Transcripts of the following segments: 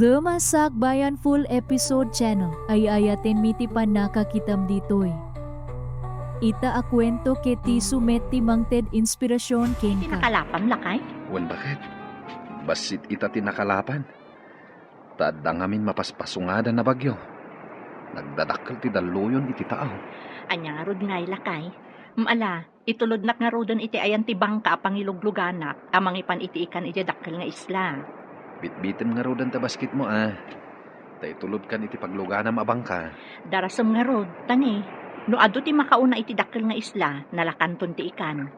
The Masak Bayan Full Episode Channel ay ayaten miti pan nakakitam ditoy. Ita akwento keti sumeti mangted inspirasyon ken ka. Tinakalapan lakay? Wan bakit? Basit ita tinakalapan. Tadda ngamin mapaspasungadan na bagyo. Nagdadakkel ti daluyon iti tao. Anya nga rod ngay lakay. Maala, itulod nak nga rodon iti ayan ti bangka pangilugluganak amang ipan iti ikan iti dakkel nga isla. Bitbitin nga rodan ta basket mo Tay tulod kan iti pagluganam abang ka. Darasam nga rod, tani. No ado ti makauna iti dakkel nga isla, nalakanton ti ikan.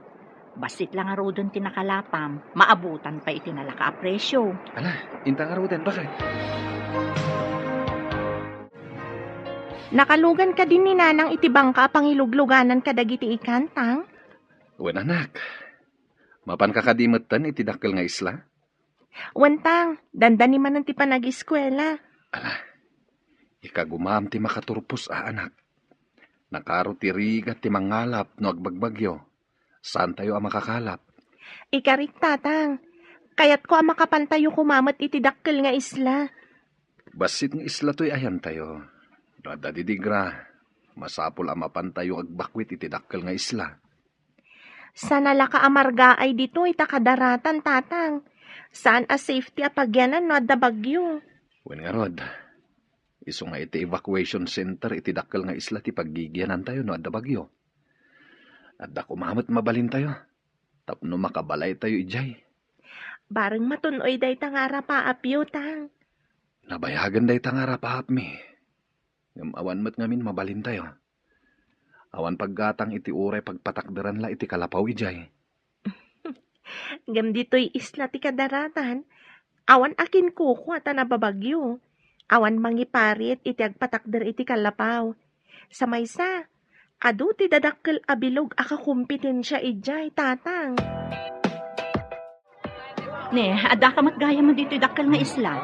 Basit lang nga rodon ti nakalapam, maabutan pa iti nalaka-apresyo. Ala, inta nga rodan, bakit? Nakalugan ka din ni nanang iti bangka pangilugluganan ka dagiti ikan, tang? Wan anak. Mapan kakadimetan iti dakkel nga isla? Wantang, dandani man ang ti panag-eskwela. Ala, ikagumam ti makaturpos anak. Nakaro ti rigat ti mangalap no agbagbagyo. Saan tayo ang makakalap? Ikarik tatang, kayat ko ang makapantayo kumamat iti dakkel nga isla. Basit nga isla to'y ayan tayo. Nadadidigra, masapol ang mapantayo agbakwit iti dakkel nga isla. Sana laka amarga ay dito itakadaratan tatang. Saan a safety a pagyanan no adda bagyo? Wen nga rod, iso nga iti evacuation center iti dakkel nga isla ti paggigyanan tayo no adda bagyo. Adda kumamat mabalin tayo. Tapno makabalay tayo ijay. Bareng matunoy day tangara pa apyo tang. Nabayagan day tangara pahap mi. Ngam awan mat ngamin mabalin tayo. Awan paggatang iti uray pagpatakderan la iti kalapaw ijay. Gam dito'y isla ti kadaratan. Awan akin kuko at nababagyo. Awan mangiparit iti agpatakder iti kalapaw. Sa maysa, adu ti dadakkel abilog akakumpetensya ijay tatang. Ne, ada ka matgaya man dito dakkel nga isla.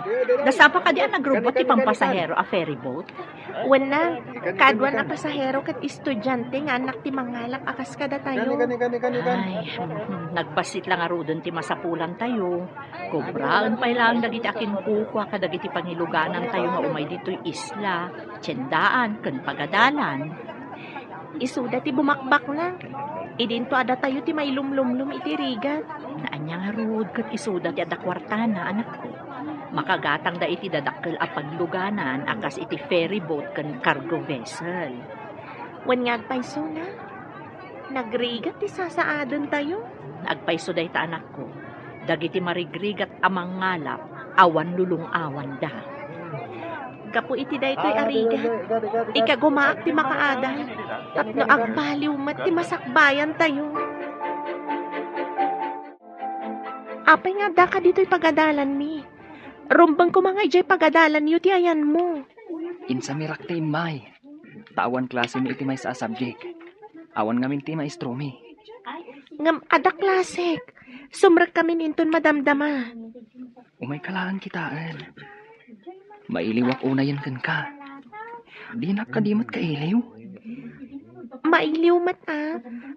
Dasapa ka di ang nagrobot ti pampasahero a ferry boat. Wala, kadwan a pasahero kat estudyante nga anak ti mangalap akas kada tayo. Ay, nagbasit lang nga rodon ti masapulan tayo. Kubraan pa lang dagiti akin kukwa kadagiti pangiluganan tayo nga umay dito'y isla, tiyendaan, ken pagadalan. Isuda ti bumakbak na. Idinto ada tayo ti may lumlumlum iti rigat. Naanya nga rod, kat isuda ti adakwartana, anak ko. Makagatang da iti dadakkel a pagluganan, akas iti ferry boat ken cargo vessel. Wan nga agpayso na. Nagrigat ti sasaadan tayo. Agpayso day ta anak ko. Dagiti marigrigat amang ngalap, awan lulong awan da. Gapo iti daytoy arigat. Ikagumaak ti makaaday. Tapno agbaliw mat ti masakbayan tayo. Apay nga da ka dito'y pagadalan mi. Rumbang ko mga ijay pagadalan yu ti ayan mo. Insa mirak ti may. Tawan klase mi iti may sa subject. Awan ngamin ti maestro mi. Ngam ada klasik. Sumrek kami ninton madamdama. Umay kalaan kitaan. Mailiwak unayan kan ka. Di nakadimat ka iliw. Mailiw mat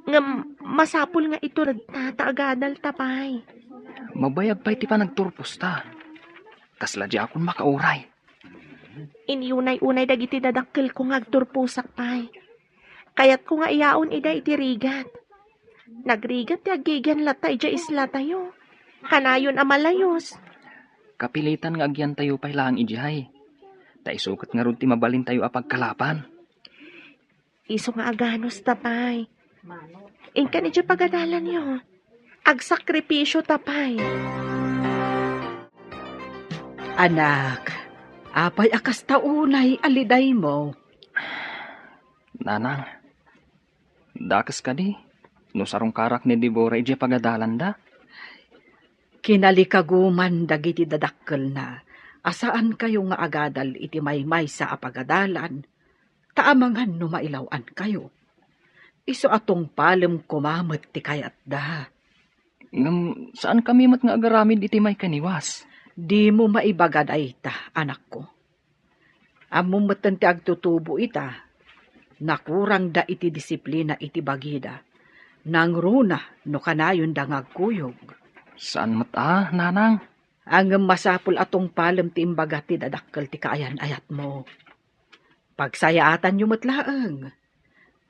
ngam masapul nga ito tagadal tapay. Mabayag pa iti pa nagturpos ta. Kasla di akong makauray. Iniunay-unay dagiti dadakkel ko nga agturpusak pay. Kayat ko nga iyaon ida iti rigat. Nagrigat ti agigan latay ja isla tayo. Kanayon amalayos. Kapilitan nga agyan tayo pay lang idihay. Taisukat nga ron ti mabalin tayo apagkalapan. Iso nga aganos tapay. Ingkan iti pagadalan yo. Agsakripisyo tapay. Anak, apay akas taunay aliday mo. Nanang, dakas ka di. No sarong karak ni Dibora iti pagadalan da. Kinalikaguman dagiti dadakkel na. Asaan kayo nga agadal iti maymay sa apagadalan. Taamangan no mailawan kayo. Iso atong palem kumamet ti kayat da. Ngam, saan kami mat nga agaramid iti may kaniwas? Di mo maibagad ay ita, anak ko. Among matan ti agtutubo ita. Nakurang da iti disiplina iti bagida. Nang runa no kanayon da ngagkuyog. Saan mat nanang? Ang masapul atong palem ti imbaga ti dadakkel ti kaayan ayat mo. Pagsayaatan nyo matlaeng,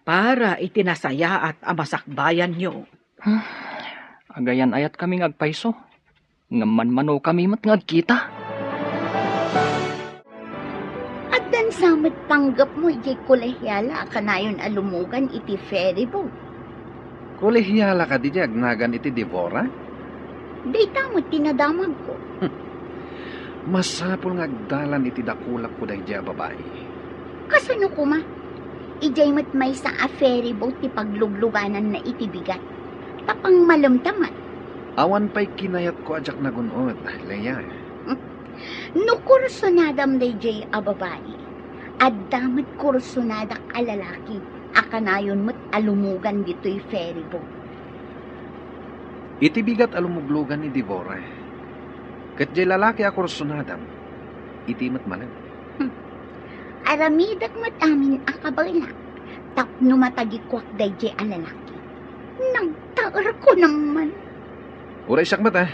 para itinasaya at amasakbayan nyo. Agayan ayat kami ngagpaiso. Ngaman-mano kami mat ngagkita. At dan samit panggap mo, ijay kolehyala, kanayon alumugan iti ferry boat. Kolehiyala ka di agnagan iti Devora? Dayta mo tinadamag ko. Masapul nga agdalan iti dakulak ko dahi babae. Kasano ko ma? Ijay mat may sa a ferry boat ti paglugluganan na iti bigat. Tapang malamtamat. Awan pa'y kinayat ko ajak nagunod, Leia. No kursunadam day jay a babae. At damat kursunadak a lalaki. Akanayon mat alumugan dito'y ferry boat. Iti bigat alumuglugan ni Devora. Kat di lalaki ako sunadam, iti matmalan. Aramidak mat amin akabala. Tapno matagikwak day jay a lalaki. Nagtaar ko naman. Uray siyak mata,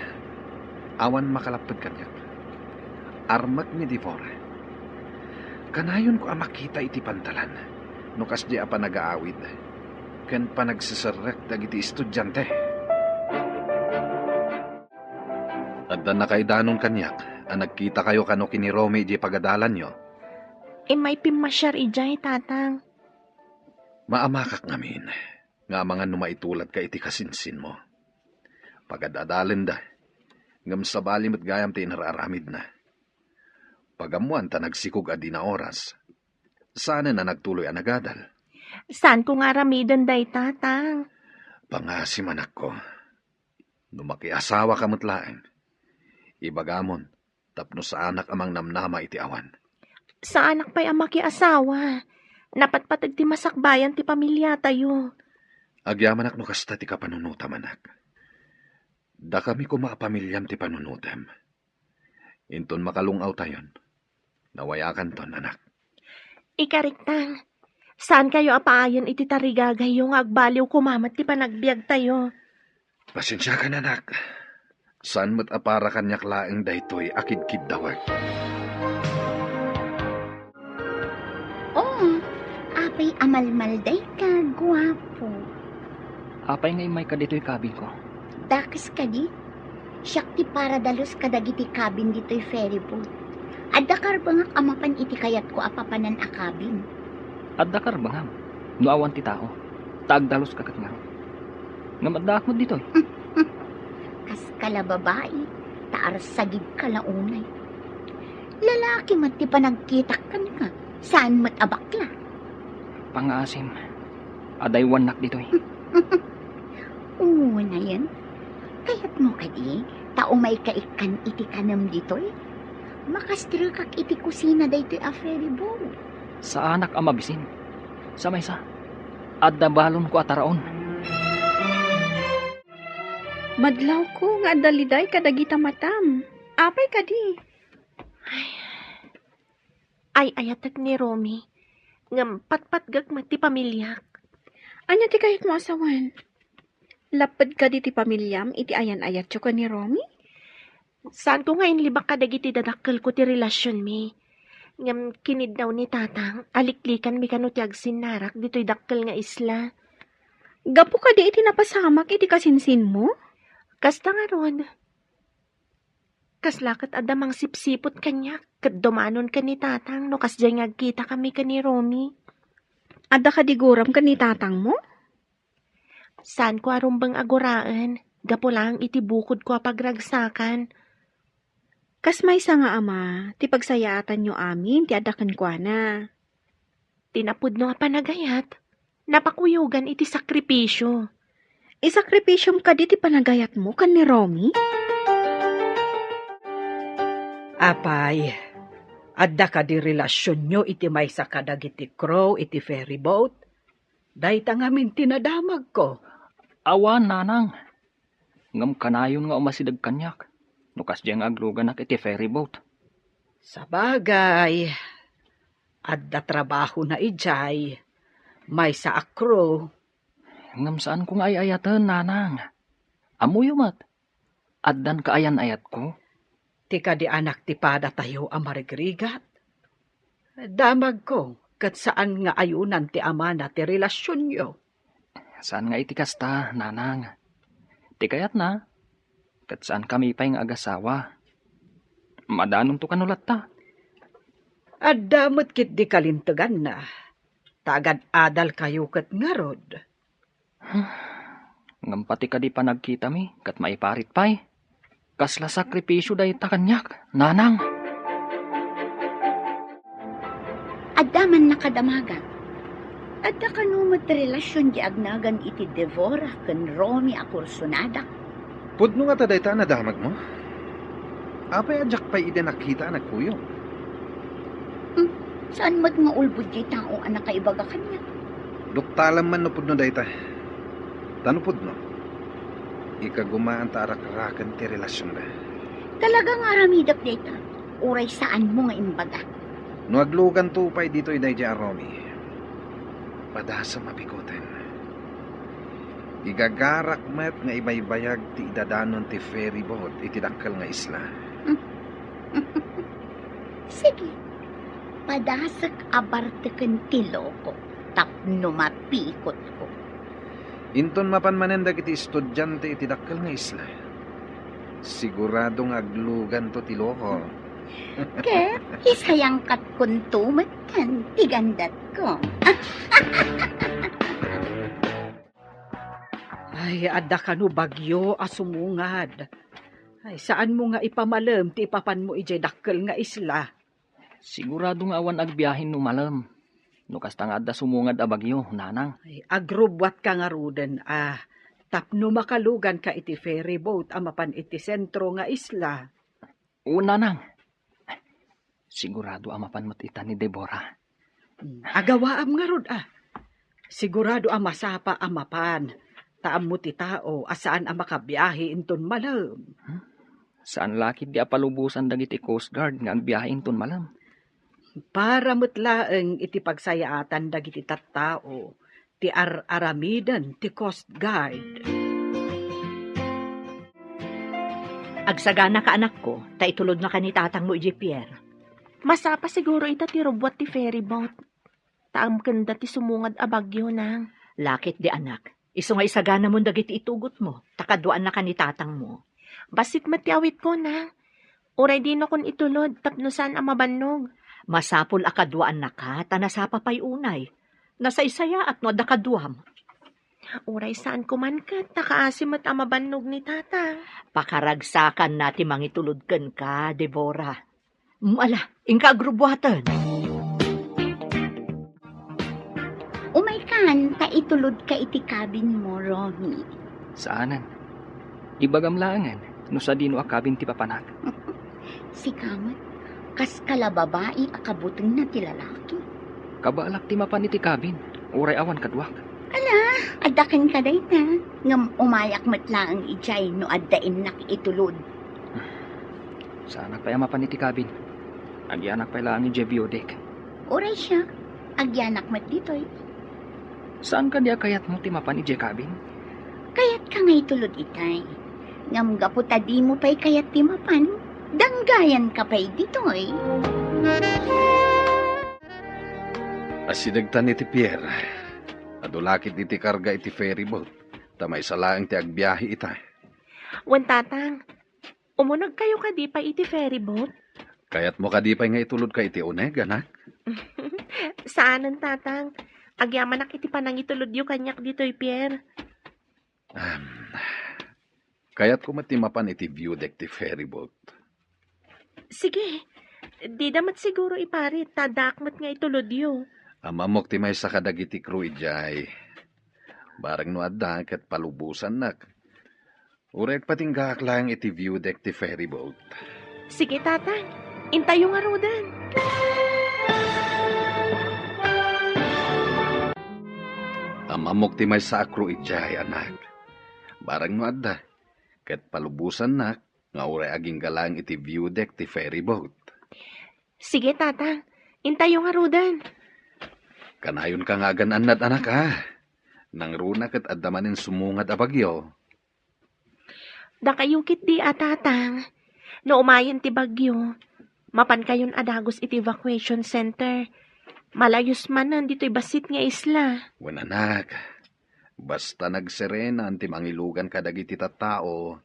awan makalapad kanyak. Armak ni Devora. Kanayon ko makita iti pantalan, nukas di apa nag-aawid. Ken pa nagsisarak dagiti estudyante. At dan nakaidanong kanyak, nagkita kayo kano kini Romy di pagadalan nyo. May pimasyar ijay, tatang. Maamakak ngamin, nga mga numaitulat ka iti kasinsin mo. Pagadadalin da, ngam sa balim at gayam ti nararamid na. Pagamuan ta nagsikog adi na oras, sana na nagtuloy ang nagadal. Saan ko nga ramidan day, tatang? Pangasim anak ko, numakiasawa ka mutlaeng. Ibagamon, tapno sa anak amang namnama iti awan. Sa anak pa'y ang makiasawa. Napatpatag ti masakbayan ti pamilya tayo. Agyaman ak no kasta ti kapanunutam anak. Da kami kumapamilyam ti panunutam. Inton makalungaw tayon. Nawayakan ton anak. Ikariktang, saan kayo apaayon iti tarigagay yung agbaliw kumamat ti panagbiag tayo? Pasensya ka na anak. Saan mo't apara kanyak laeng daytoy akid-kid dawag. Oh, apay amalmalday ka, guwapo. Apay ngay may kadito'y kabin ko. Dakas ka di? Siyak ti para dalos kadagiti kabin dito'y ferry boat. Adda karbangak amapan iti kayat ko apapanan a kabin. At dakar bangam. Nuawan ti tao. Taagdalos kakat nga. Ngamaddaak mo dito'y. Kas kala babae, taar sagid kalaunay. Lalaki man ti panagkitak kan ka, saan mat abakla? Pangasim. Aday wanak dito'y. Oo na yan. Kaya't mo kadi, tao may kaikan iti kanam dito'y. Makastira kak iti kusina dayto'y a ferry boat. Sa anak ang mabisin. Sa maysa. Adda balon ko ataraon. Madlaw ko nga daliday kadagita matam. Apay kadi. Ay ayatag ni Romy. Ngam patpatgag ti pamilyak. Anya ti kahit mo asawan? Lapad ka di ti pamilyam iti ayan-ayat yo ka ni Romy? Saan ko ngayon libak kadagiti dadakkel ko ti relasyon mi? Ngam kinid daw ni tatang, aliklikan mi kano ti agsinarak dito'y dakkel nga isla. Gapo ka di iti napasamak iti kasinsin mo? Kasta nga ron. Kaslakat adamang sipsipot kanya, kat dumanon ka ni tatang, no kas dyan agkita kami ka ni Romy. Adda ka diguram ka ni tatang mo? Saan ko arumbang aguraan, gapo lang iti bukod ko pagragsakan. Kas may nga ama, ti pagsayaatan nyo amin, ti adakan kwa na. Tinapud no nga panagayat, napakuyugan iti sakripisyo. Isakripisyom ka di ti panagayat mo kan ni Romy? Apay, adda ka di relasyon nyo iti may sa kadagiti crow iti ferry boat. Dayta ngamin tinadamag ko. Awan, nanang. Ngam kanayon nga umasidag kanyak. Nukas diyang agluganak iti ferry boat. Sa bagay, adda trabaho na ijay, may sa akro. Ngam saan ko nga ayayatan, nanang? Amuyo mat. Addan ka ayan-ayat ko. Ti kadi anak ti pada tayo ang marigrigat. Damag ko, kat saan nga ayunan ti ama na ti relasyon nyo. Saan nga iti kasta, nanang? Ti kayat na, kat saan kami pa yung agasawa. Madanong to kanulat ta. At damot kit di kalintagan na. Tagad adal kayo kat ngarod. Ngampati ka di pa nagkita mi, kat maiparit pa'y. Kasla sakripisyo day takanyak, nanang. Adaman nakadamagan. Adda kanumot relasyon di agnagan iti Devora ken Romy a kursunada. Pudno nga taday ta nadamag mo. Apay adyak pa'y ide nakita nagpuyo. Saan mat nga ulbud di tao anak kaibaga kanya? Duktalam man no pudno day ta. Tano pudno? Ikagumaan ta arak-arakan ti relasyon da. Talaga nga ramidap data. Uray saan mo nga imbaga. No aglugan to pa'y dito iday di Romy. Padasa mapikutin. Igagarak met nga ibaybayag ti idadanon ti ferry boat iti dakkel nga isla. Sige. Padasak abarte ken tiloko. Tapno mapikot ko. Inton mapanmanendag iti estudyante iti dakkel nga isla. Siguradong aglugan to ti loko. Ke, isayang kat kuntumat kan tigandat ko. Ay, adda ka no bagyo asumungad. Ay, saan mo nga ipamalem ti ipapan mo ijay dakkel nga isla? Sigurado nga awan agbiyahin no malam. No kasta nga adda sumungad a bagyo, nanang. Ay, agrubwat ka nga ruden, tapno makalugan ka iti ferry boat amapan iti sentro nga isla. O, nanang. Sigurado amapan mo't ita ni Deborah. Agawaam nga rod, Sigurado masapa amapan. Taam mo ti tao, asaan makabiyahe inton malam. Saan lakid di apalubusan dagiti Coast Guard nga agbiyahe inton malam? Para mutlaeng iti pagsayaatan dagiti tattao, ti aramidan ti Coast Guard. Agsagana ka anak ko, ta itulod na ka ni tatang mo iji Pierre. Masapa siguro ita ti robot ti ferry boat. Taam kanda ti sumungad a bagyo nang. Lakit di anak, iso nga isagana mo dagiti itugot mo, takaduan na ka ni tatang mo. Basit matiawit ko na. Uray di na kun itulod, tapno saan ang mabannog. Masapol akaduan na ka, tanasapa pa'y unay. Nasaysaya at no dakaduam. Uray saan kuman ka, takaasim at ang mabannog ni tata. Pakaragsakan nati mangitulod ken ka, Deborah. Ala, ingka agrubwatan. Umay kan, itulod ka iti cabin mo, Romy. Saanan? Ibagamlaangan, no sa dino akabin ti papanak. Si Kamat, kas kala babae akabuteng na ti lalaki. Kabaalak ti mapan iti kabin, uray awan kadwak. Adakan ka day na, ngam umayak matlaang ijay no addain nak itulod. Saanak pa mapan iti kabin. Agyanak pa lang ni Jeviodek. Uray siya, agyanak mat ditoy. Saan ka diya kayat mo ti mapan iti kabin? Kayat ka nga itulod itay. Ngam gaputa di mo pa'y kayat ti mapan, danggayan ka pa'y ditoy. Asidagtan iti Pierre. Adulakit iti karga iti ferry boat. Tamay salaang ti agbiyahe ita. Wan tatang, umunag kayo ka di pa iti ferry boat? Kayat mo kadipay nga itulod ka iti uneg, anak. Saanan tatang? Agyaman iti panang itulod yu kanyak ditoy, Pierre. Kayat ko matimapan iti view deck ti ferry boat. Sige, di damat siguro iparit, tadakmat nga itulod yu. Amamok ti may sa kadagiti crew ijay. Barang no adda ket palubusan nak. Urek patinggak lang iti view deck ti ferry boat. Sige tatang, intayo nga rudan. Amamok ti may sa crew ijay, anak. Barang no adda ket palubusan nak nga urek aging galang iti view deck ti ferry boat. Sige tatang, intayo nga rudan. Kanayon ka nga gananad, anak, nang runa ket addamanin sumungad a bagyo. Da kayukit di tatang. No umayon ti bagyo, mapan kayon adagos iti evacuation center. Malayos man dito'y basit nga isla. Wan anak, basta nagserena anti mangilugan ka dagiti tattao,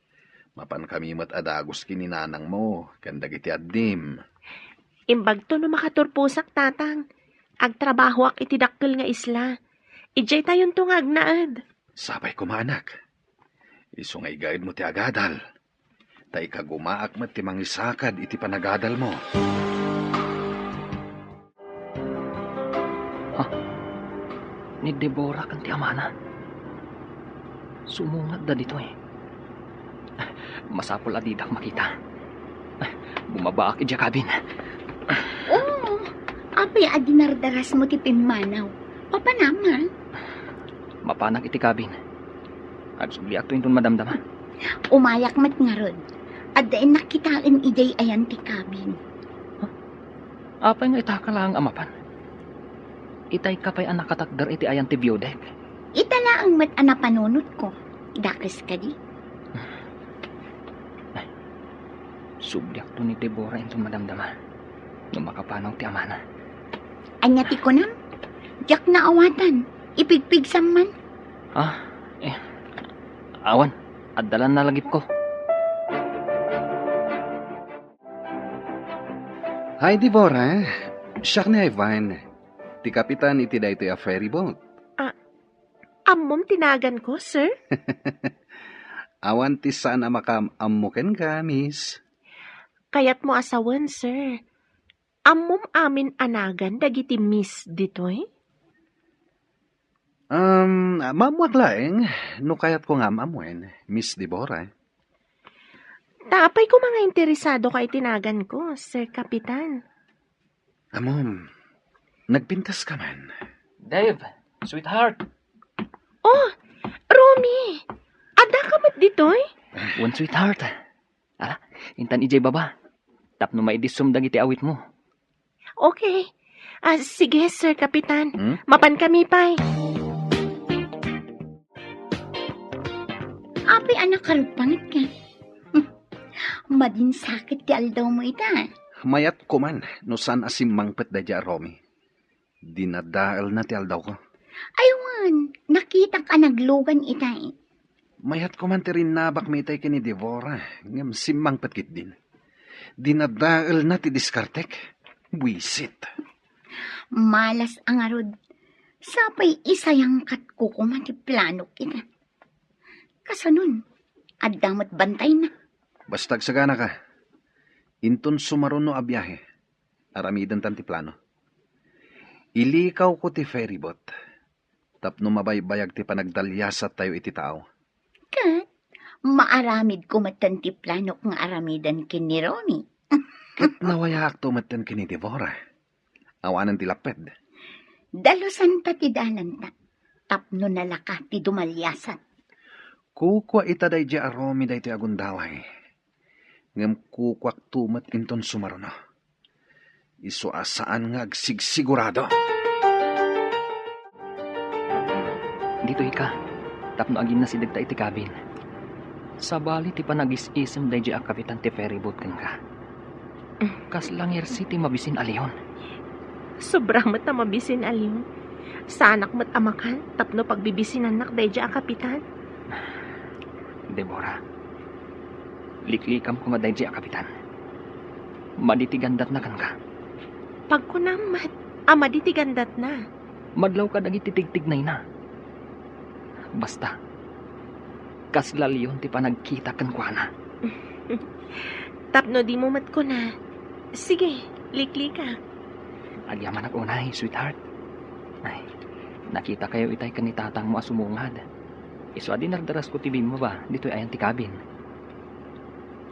mapan kami mat adagos kininanang mo, kan dagiti addim. Imbag to no makaturpusak tatang. Agtrabaho ak iti dakkel nga isla. Ijay tayon to nga agnaad. Sabay ko maanak. Iso nga igaid mo ti agadal. Tay kagumaak mat ti mangisakad iti panagadal mo. Ni Deborah kan ti amana. Sumungad da dito eh. Masapol adidak makita. Bumaba ak ija kabin. Oo, apay adinardaras mo ti pimanaw. Papanama. Mapanak iti kabin. Agsugli ak to intun madamdama. Umayak mat nga rod. At dain nakitaan ijay ayan ti kabin. Apay nga itaka lang amapan. Itay kapay anak katakdar iti ayan ti biodek. Itala ang mat anapanunot ko. Dakes ka di. Subyak to ni Deborah intun madamdama. Nung makapanaw ti amana. Anya ti ko nam. Diyak na awatan. Ipigpigsam man. Awan, adalan na lagip ko. Hi, Deborah. Siya ni Ivan. Ti kapitan iti daytoy a ferry boat. Ammom tinagan ko, sir. Awan ti saan a makaammuken ka, miss. Kayat mo asawan, sir. Ammom amin anagan dagiti miss ditoy. Mamuak laeng, no kayat ko nga mamuen, Miss Deborah. Tapay ko mga interesado kay tinagan ko, Sir Kapitan. Amom, nagpintas ka man. Dave, sweetheart. Oh, Romy! Ada ka mat ditoy? One sweetheart. Intan ijay baba. Tapno maidisum dagiti awit mo. Okay. Sige, Sir Kapitan. Hmm? Mapan kami pa'y. Apay anak karupangit ka. Madin sakit ti aldaw mo ita. Mayat ko man, no saan asimangpet da dya, Romy. Dinadaal na ti aldaw ko. Aywan, nakita ka naglugan ita eh. Mayat ko man ti rinabak mitay kini Deborah, ngam simangpet kit din. Dinadaal na ti diskartek. Buisit. Malas ang arod. Sapay isayang kat kukuma ti plano kita. Kasanun, adamot bantay na. Bastag sagana ka. Inton sumaron no abiyahe. Aramidan tan ti plano. Ilikaw ko ti ferryboat. Tapno mabaybayag ti panagdalyasat tayo iti tao. Kat, maaramid ko matan ti plano kung aramidan kini Romy. Kat nawayak to matan kini Deborah. Awanan ti laped. Dalusan pa ti dalan ta. Tapno nalaka ti dumalyasat. Kukwa itaday di aromi day ti agundaway. Ngam kukwak tumat inton sumarono. Iso asaan nga agsigsigurado. Dito ika. Tapno agin na si dagta iti kabin. Sabali ti panagis-isem day di kapitan ti ferryboat kan ka. Kaslangyer si ti mabisin alihon. Sobrang mat na mabisin aliw. Sa anak mat amakan, tapno pagbibisin anak day dya Kapitan. Deborah, liklikam ko maday di kapitan. Maditigandat na kan ka. Pagkunamat, ama ditigandat na. Madlaw ka dagiti tigtignay na. Basta, kaslaliyon ti panagkita kan kwa na. Tapno di mo mat ko na. Sige, likli ka. Agyaman ako unay, sweetheart. Ay, nakita kayo itay kanitatang mo asumungad. Iso adi nagdaras ko tibin mo ba? Dito'y ayan ti kabin.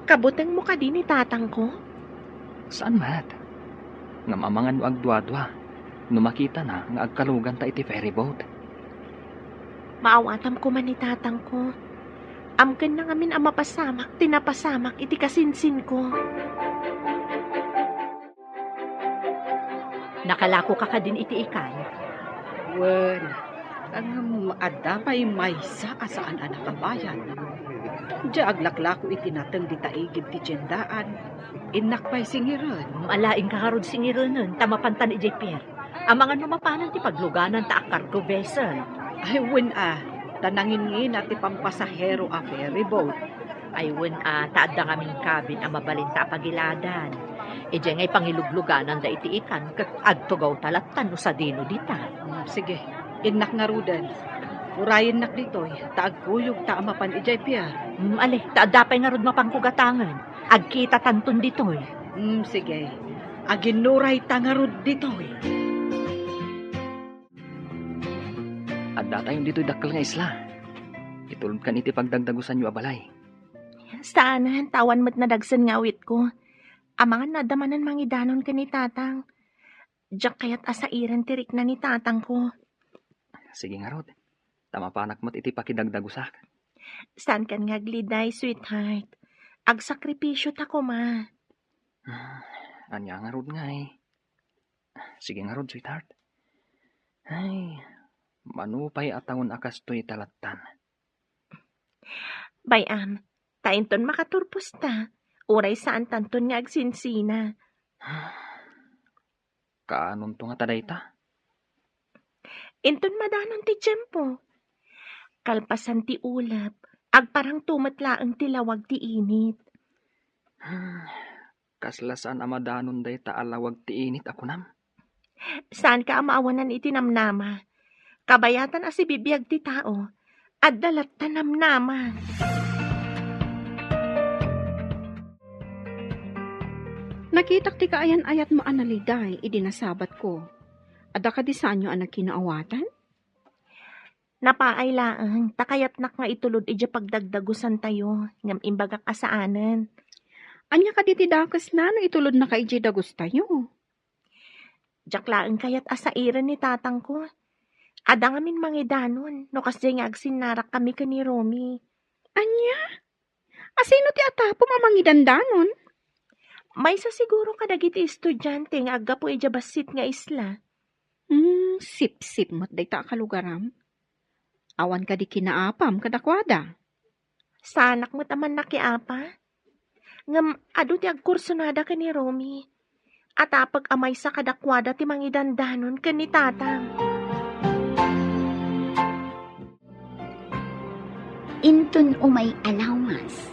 Kabutang mo ka din ni tatang ko? Saan mat? Ngamamangan no agdwa-dwa. Numakita na nga agkalugan ta iti ferryboat. Maawatam ko man ni tatang ko. Amken na ngamin ang mapasamak, tinapasamak iti kasinsin ko. Nakalako ka din iti ikay. Wen, ang adapay maysa asaan anak kabayan. Diya aglaklako itinatang di taigid ti tiyendaan. Inakpay singiran. Malaing kaharod singirunan, tamapantan ijay Pierre. Ang mga numapanan ti pagluganan ta cargo vessel. Ay, wen tanangin at pampasahero a ferry boat. Ay taad da kaming cabin ang mabalinta pagiladan. Ijay ngay pangilugluganan da iti ikan, kat agtugaw talatan no sa dino dita. Sige, inak nga rudan. Urayin nak ditoy, taagkuyog ta amapan ijay Pierre. Ale, taad dapay nga rod mapangkugatangan. Agkita tanton ditoy. Sige, aginuray tangarod ditoy. At datayon dito'y dakkel nga isla. Itulod kan iti pagdagdagusan yu abalay. Saan, tawan mo't nadagsan nga awit ko. Amangan nadamanan mangidanon ka ni tatang. Diyak kaya't asairan tirik na ni tatang ko. Sige nga rod. Tamapanak mo't iti pakidagdagusak. Saan kan nga gliday, sweetheart? Agsakripisyo ta ko, ma. Anya nga rod nga eh. Sige nga rod, sweetheart. Ay, manupay atawon akas to'y talatan. Bayam, tainton makaturpos ta. Uray saan tanton nga agsinsina. Kaanon to nga taday ta? Inton madanon ti tiyempo. Kalpasan ti ulap, agparang tumatlaang tilawag ti init. Kaslasan amadanon day ta alawag ti init ako nam. Saan ka amaawanan iti namnama? Kabayatan asi bibiyag ti tao, at dalat tanamnama. Nakitak ti kaayan ayat mo analiday, idinasabat ko. Ada ka di saan yung anak kinaawatan? Napaay laang, takayat nak nga itulod ija pagdagdagusan tayo, ngam imbaga kasaanan. Anya ka di ti dakas na no itulod na ka iji dagus tayo. Diyak laang kayat asairan ni tatang ko. Ada ngamin mangidanon, no kasi nga agsinarak kami ka ni Romy. Anya? Asino ti atapo mamangidandanon? May sa siguro kadagiti estudyante nga agga po ija basit nga isla. Sip-sip mo't day ta kalugaram. Awan ka di kinaapam kadakwada. Sanak mo taman nakiapa. Ngam adu ti agkursunada ka ni Romy. At apag amay sa kadakwada ti mangidandanon ka ni tatang. Inton umay alawas.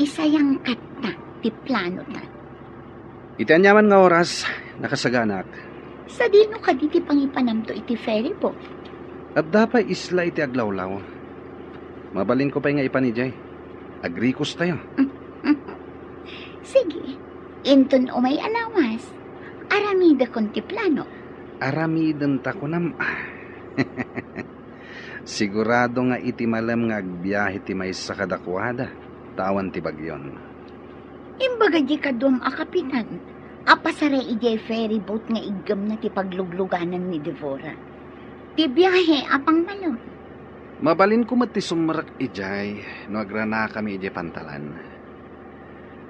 Isayang kata ti plano ta. Iti anyaman nga oras, nakasaganak. Sa dino ka di ti pangipanamto iti ferry boat. At dapat isla iti aglawlaw. Mabalin ko pa nga ipanijay. Agrikos tayo. Sige, inton umay alawas. Aramida kon ti plano. Aramidan ta ko nam. Sigurado nga iti malam nga agbiyahe ti may sa kadakwada. Tawan ti bagyon. Imbaga di kadum a kapitan. Apasara ijay ferry boat nga igam na ti paglugluganan ni Devora. Ti biyahe apang malon. Mabalin ko mati sumrak ijay no agrana kami ijay pantalan.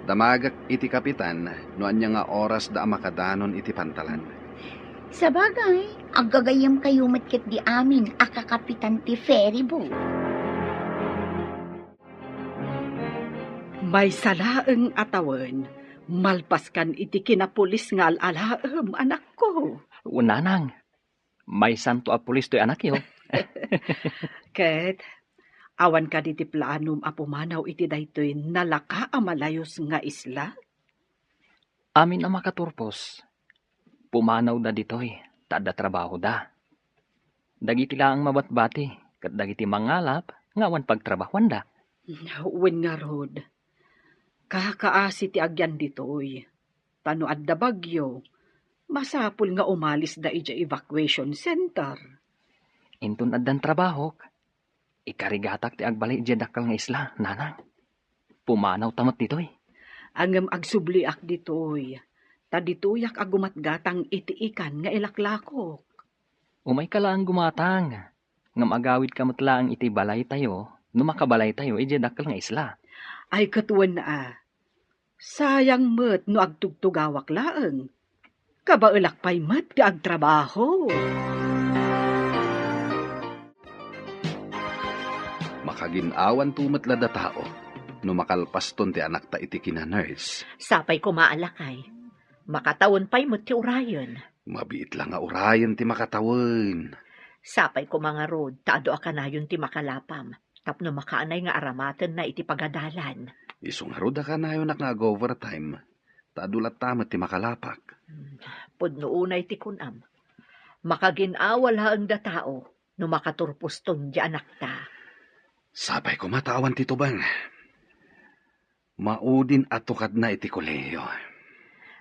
Damagak iti kapitan no anya nga oras da makadanon iti pantalan. Sa bagay, agagayam kayo matkit di amin akakapitan ti ferry boat. May salaeng atawan, malpaskan iti kinapulis nga alalaem, anak ko. Unanang, may santo a pulis to'y anak yo. Ket, awan ka diti planum apumanaw iti daytoy nalaka amalayos nga isla? Amin ang makaturpos. Pumanaw da ditoy, tada trabaho da. Dagiti lang mabatbati, kat dagiti mangalap, ngawan pagtrabahuan da. Wen nga rod, kakaasi ti agyan ditoy. Tano adda bagyo, masapul nga umalis da ija evacuation center. Intun addan trabahok, ikarigatak ti agbalay ija dakal nga isla, nanang. Pumanaw tamat ditoy. Angem agsubliak ditoy, ta ditoyak agumatgatang itiikan nga ilaklako. Umay ka lang gumatang, ngam agawid ka matlaang iti balay tayo, numakabalay tayo ija dakal nga isla. Ay katuan na sayang met no agtugtugawak laeng. Kabaelak pay met ti agtrabaho. Makaginawan tumat lada tao. no makalpas ton ti anak ta iti kina-nurse. Sapay ko maalakay. Makatawon pa'y mo ti urayon. Mabiit lang nga urayan ti makatawin. Sapay ko mga rod, taado akanayon ti makalapam. Tapno makaanay nga aramaten na iti pagadalan. Isong haruda ka na yun nga overtime. Tadulat tamat ti makalapak. Pudno unay ti kunam. Makaginawal haang da tao, no makaturpuston di anak ta. Sabay ko matawan ti tubang. Maudin atukad na iti koleyo.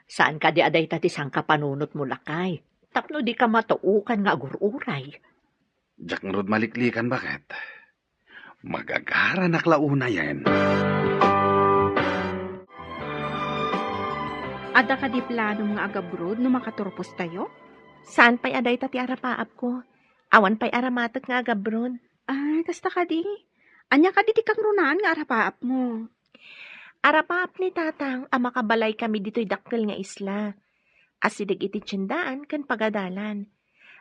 Saan ka di aday ta ti sang kapanunot mo lakay? Tapno di ka matuukan nga agururay. Diyak nga rod maliklikan bakit? Magagara naklauna yan. Ada ka di plano nga agabrod no makaturpos tayo? Saan pa'y aday ta ti arapaap ko? Awan pa'y aramatek nga agabron. Ay, kasta ka di. Anya ka di kang runaan nga arapaap mo. Arapaap ni tatang, makabalay kami dito'y dakkel nga isla. Asidig iti tiyendaan kan pagadalan.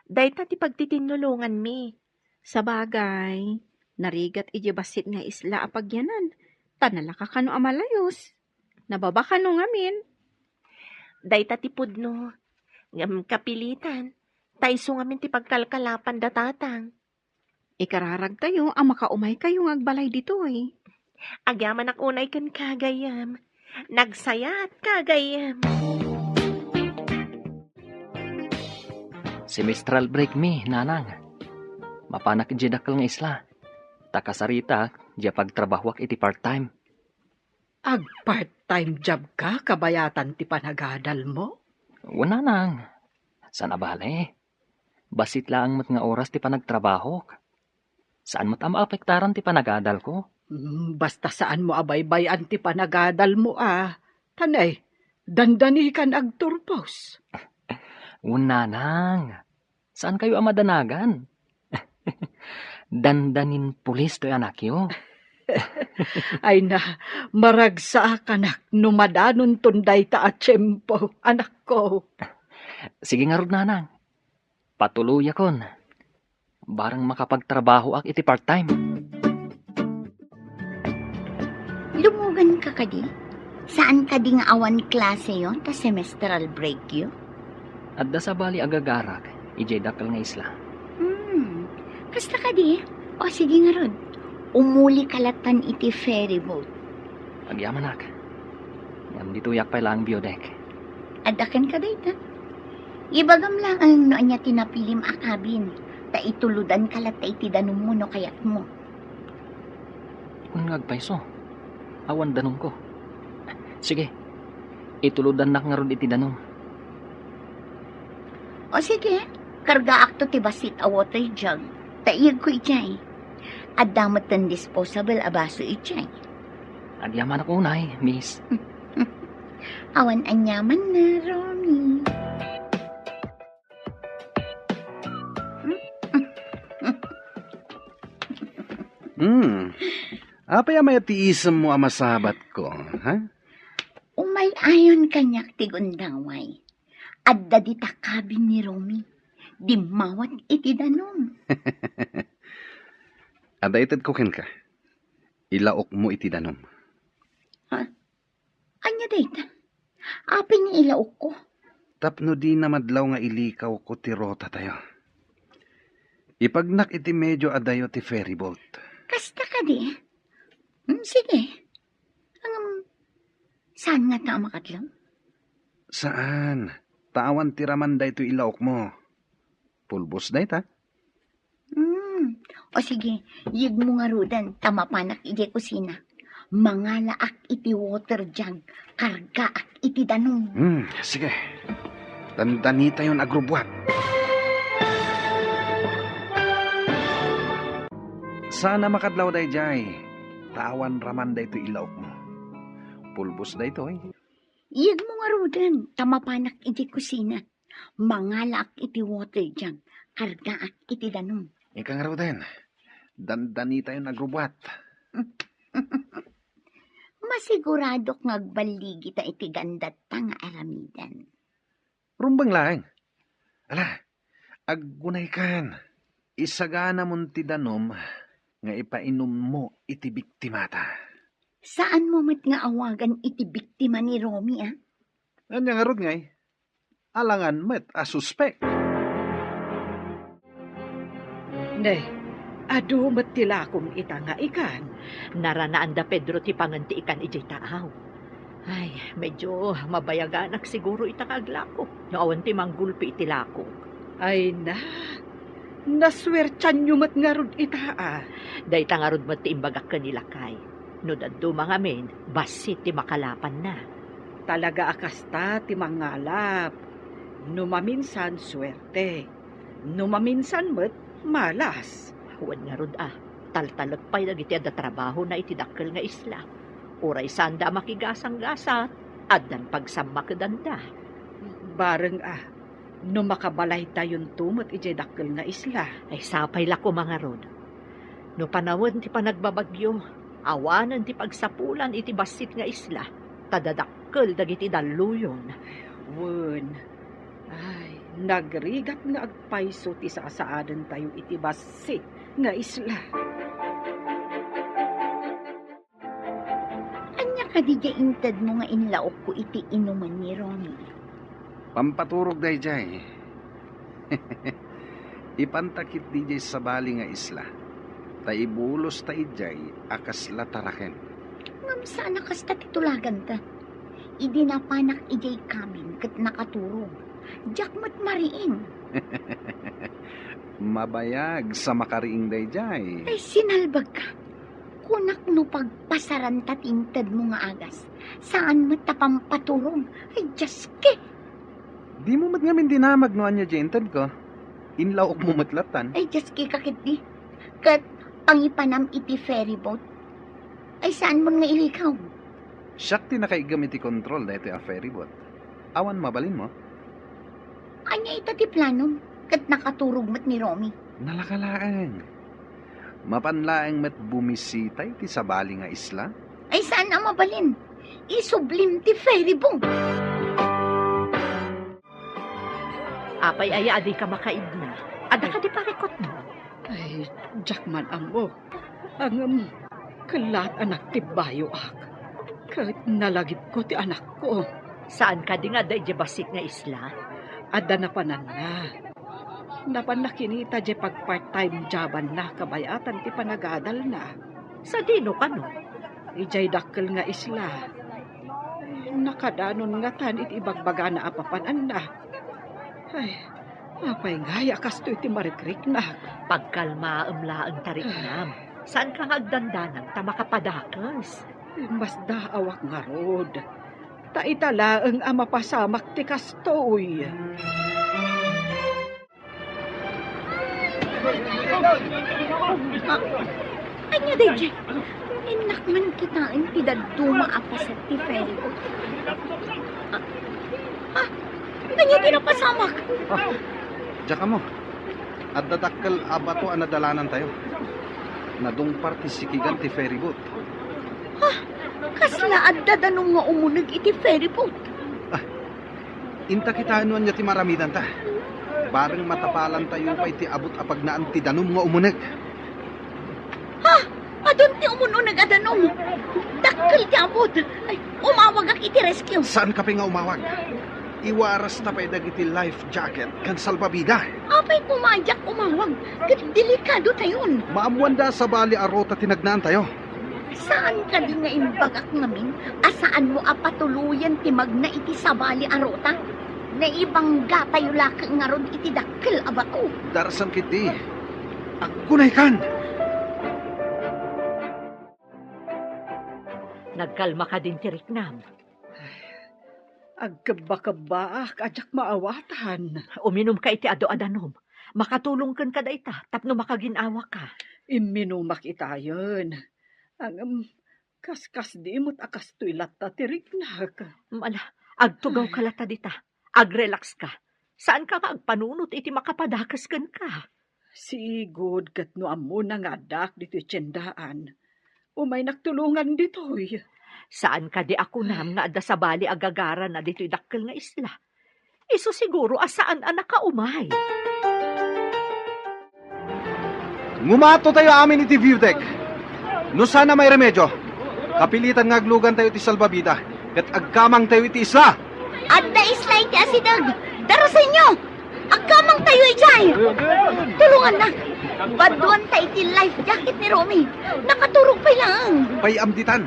Dahit ti pagtitinulungan mi. Sa bagay, narigat iti basit nga isla apagyanan. Tanala ka kano amalayos. Nababa ka no ngamin. Dahit ti pudno. Ngam kapilitan. Taiso ngamin ti pagkalkalapan da tatang. Ikararag tayo, makaumay kayo nga agbalay ditoy. Agyaman ak unay kan kagayam. Nagsaya at kagayam. Semestral break mi, nanang. Mapanak di dakkel nga isla. Takasarita, di pagtrabahwak iti part-time. Ag part-time job ka, kabayatan ti panagadal mo? Wala nang. Sana bale? Basit lang mat nga oras ti panagtrabaho. Saan mat maapektaran ti panagadal ko? Basta saan mo abaybayan ti panagadal mo Tanay, dandani kan agturpos. Una nang. Saan kayo amadanagan? Dandanin pulis to anak yo. Ay na, maragsa kanak numadanon tunday ta at tiyempo, anak ko. Sige nga rod nanang. Patuloy akon. Barang makapagtrabaho ak iti part-time. Lumugan ka kadi? Saan ka di nga awan klase yon ta semestral break yo? At da sa bali agagarak, ijay dakal nga isla. Kasta ka di? O sige nga rod. Umuli kalatan iti ferry boat. Agyaman ak. Ngam dito yak pa lang biodek. Adakan ka dayta. Ibagam lang ang noon niya tinapilim akabin. Ta ituludan kalata iti danum mo no kayat mo. Kung ngagpaiso, awan danong ko. Sige, ituludan nak nga ron iti danong. O sige, karga akto ti basit a water jug. Taiyag ko ijay. At damot ng disposable abaso ijay. Agyaman ako unay, miss. Awan anyaman na, Romy. Apay amay tiisam mo amasabat ko, ha? Umay ayon kanyak ti gundaway. Adda di takabin ni Romy. Di mawat iti danom. Adaited ko ken ka. Ilaok mo iti danom. Anya dayta? Apin ni ilaok ko. Tapno di na madlaw nga ilikaw ko ti rota tayo. Ipagnak iti medyo adayo ti ferry boat. Kasta ka di? Sige. Saan nga ta makadlaw? Saan? Tawan ti raman da ito ilaok mo. Pulbos da ita. O sige, yig mo nga rudan, tamapanak iti kusina. Mangalaak iti water jug, kargaak iti danong. Sige. Dandani tayo agrubwat. Sana makadlaw day jay. Tawan raman da ito ilaok mo. Pulbos da ito Yig mo nga rudan, tamapanak iti kusina. Mangalaak iti water jug, kargaak iti danong. Ika nga raw din. Dandani tayo nagrubwat. Masigurado nga agbaligi ta iti gandat ta nga aramidan. Rumbang lang. Ala, aggunay kan. Isagana mon ti danom nga ipainom mo iti biktimata. Saan mo met nga awagan iti biktima ni Romy, ah? Anya nga rod ngay, alangan met a suspect. Ne, adu matila kong ita nga ikan. Naranaan da Pedro ti panganti ikan ijay taaw. Ay, medyo mabayaganak siguro itakaglako. No awan ti manggulpi itilako. Ay na, naswertyan nyo mat nga rod ita Day tangarod mo ti imbagak kanila kay. No daddo mga men, basit ti makalapan na. Talaga akasta ti mangalap. Numaminsan swerte. Numaminsan mat malas. Huwag nga rod taltalag pa'y nagiti da trabaho na itidakkel nga isla. Uray sanda makigasang-gasa, addan pagsamakadanda. Bareng no makabalay tayon tumot ije dakkel nga isla. Ay sapay lako mga rod. No panawon ti panagbabagyo, awanan ti pagsapulan iti basit nga isla, tadadakkel dagiti daluyon. Wen, ay, nagrigat nga agpayso ti sasaadan tayo iti basit nga isla. Anya ka di intad mo nga inlaok ko iti inuman ni Romy. Pampaturog day jay. Ipantakit di jay sa bali nga isla. Ta ibulos ta ijay akas lataraken. Ngam saan nakasta titulagan ta? Idi napanak ijay kabin kat nakaturog. Jakmat mariin. Mabayag sa makariing day jay. Ay sinalbag ka. Kunak no pagpasaran tatintad mo nga agas. Saan mo tapampaturog? Ay jaske. Di mo mat ngamin dinamag no anya jentad ko. Inlaok mo matlatan. Ay jaske kakit di. Kat pangipanam iti ferry boat. Ay saan mo nga ilikaw? Siyak ti nakaigamit ti control dahito a ferry boat. Awan mabalin mo. Anya ita ti planom? Kat nakaturog mat ni Romy. Nalakalaang. Mapanlaang met bumisitay ti sabali nga isla. Ay saan ang mabalin? Isublim ti ferry boat. Apay aya adi ka makaidna. Ada ka di parikot mo. Ay, jakman amo. Ang kalat anak ti bayo ak. Kahit nalagip ko ti anak ko. Saan ka di nga da basit nga isla? Ada na panan na. Napan nakinita di pag part-time joban na kabayatan ti panagadal na. Sa dino ka no? Ijay dakkel nga isla. Nakadanon nga tan iti ibagbaga na apapanan na. Ay, apay ngaya kasto iti marikrik na. Pagkalma laang tariknam. Saan ka nga agdandanan ta makapadakas? Mas daawak nga rod. Ta italaang amapasamak ti kastoy. Anya DJ? Inak man kitain ti daduma apas at ti ferry boat. Anya tinapasamak? Diyan ka mo. At dadakkel abato ang nadalanan tayo. Nadung partisikigan ti ferry boat. Kasla at dadanong nga umunag iti ferry boat. Inta kita anuan niya ti maramidan ta. Bareng matapalan tayo pa iti abot apag naan ti danom nga umunag. Adon ti umununag adanom. Dakkel ti abot. Ay, umawag ak iti rescue. Saan ka pa nga umawag? Iwaras na pa dagiti life jacket kan salbabida. Apay pumadyak umawag. Kat delikado tayon. Maamuan sa bali arota tinagnaan tayo. Saan ka di nga imbagak ngamin? Asaan mo apatuluyan ti magna iti sabali arota? Na ibang tayo laki nga ron iti dakkel abato. Darasan kiti. Agkunay kan. Nagkalma ka din tiriknam. Agkaba-kaba ajak maawatan. Uminom ka iti ado-adanom. Makatulong kan kada ita, tapno makaginawa ka. Iminumak itayon. Ang kaskas di mo't akas tuilat ta tiriknak. Mala, agtugaw ka lata dita. Agrelax ka. Saan ka agpanunot iti makapadakas kan ka? Sigod kat no amo na nga dak dito tiyendaan. Umay nagtulungan ditoy. Saan ka di ako nam nga adda sa bali agagara na dito'y dakkel nga isla? Iso siguro asaan anak ka umay. Ngumato tayo amin iti view deck. No sana may remedyo. Kapilitan nga aglugan tayo iti salbabida. Kat agkamang tayo iti isla. Adda isla iti asidag. Daro sa inyo. Agkamang tayo ijay. Tulungan na. Baduan tayo iti life jacket ni Romy. Nakaturog pa lang. Payamditan.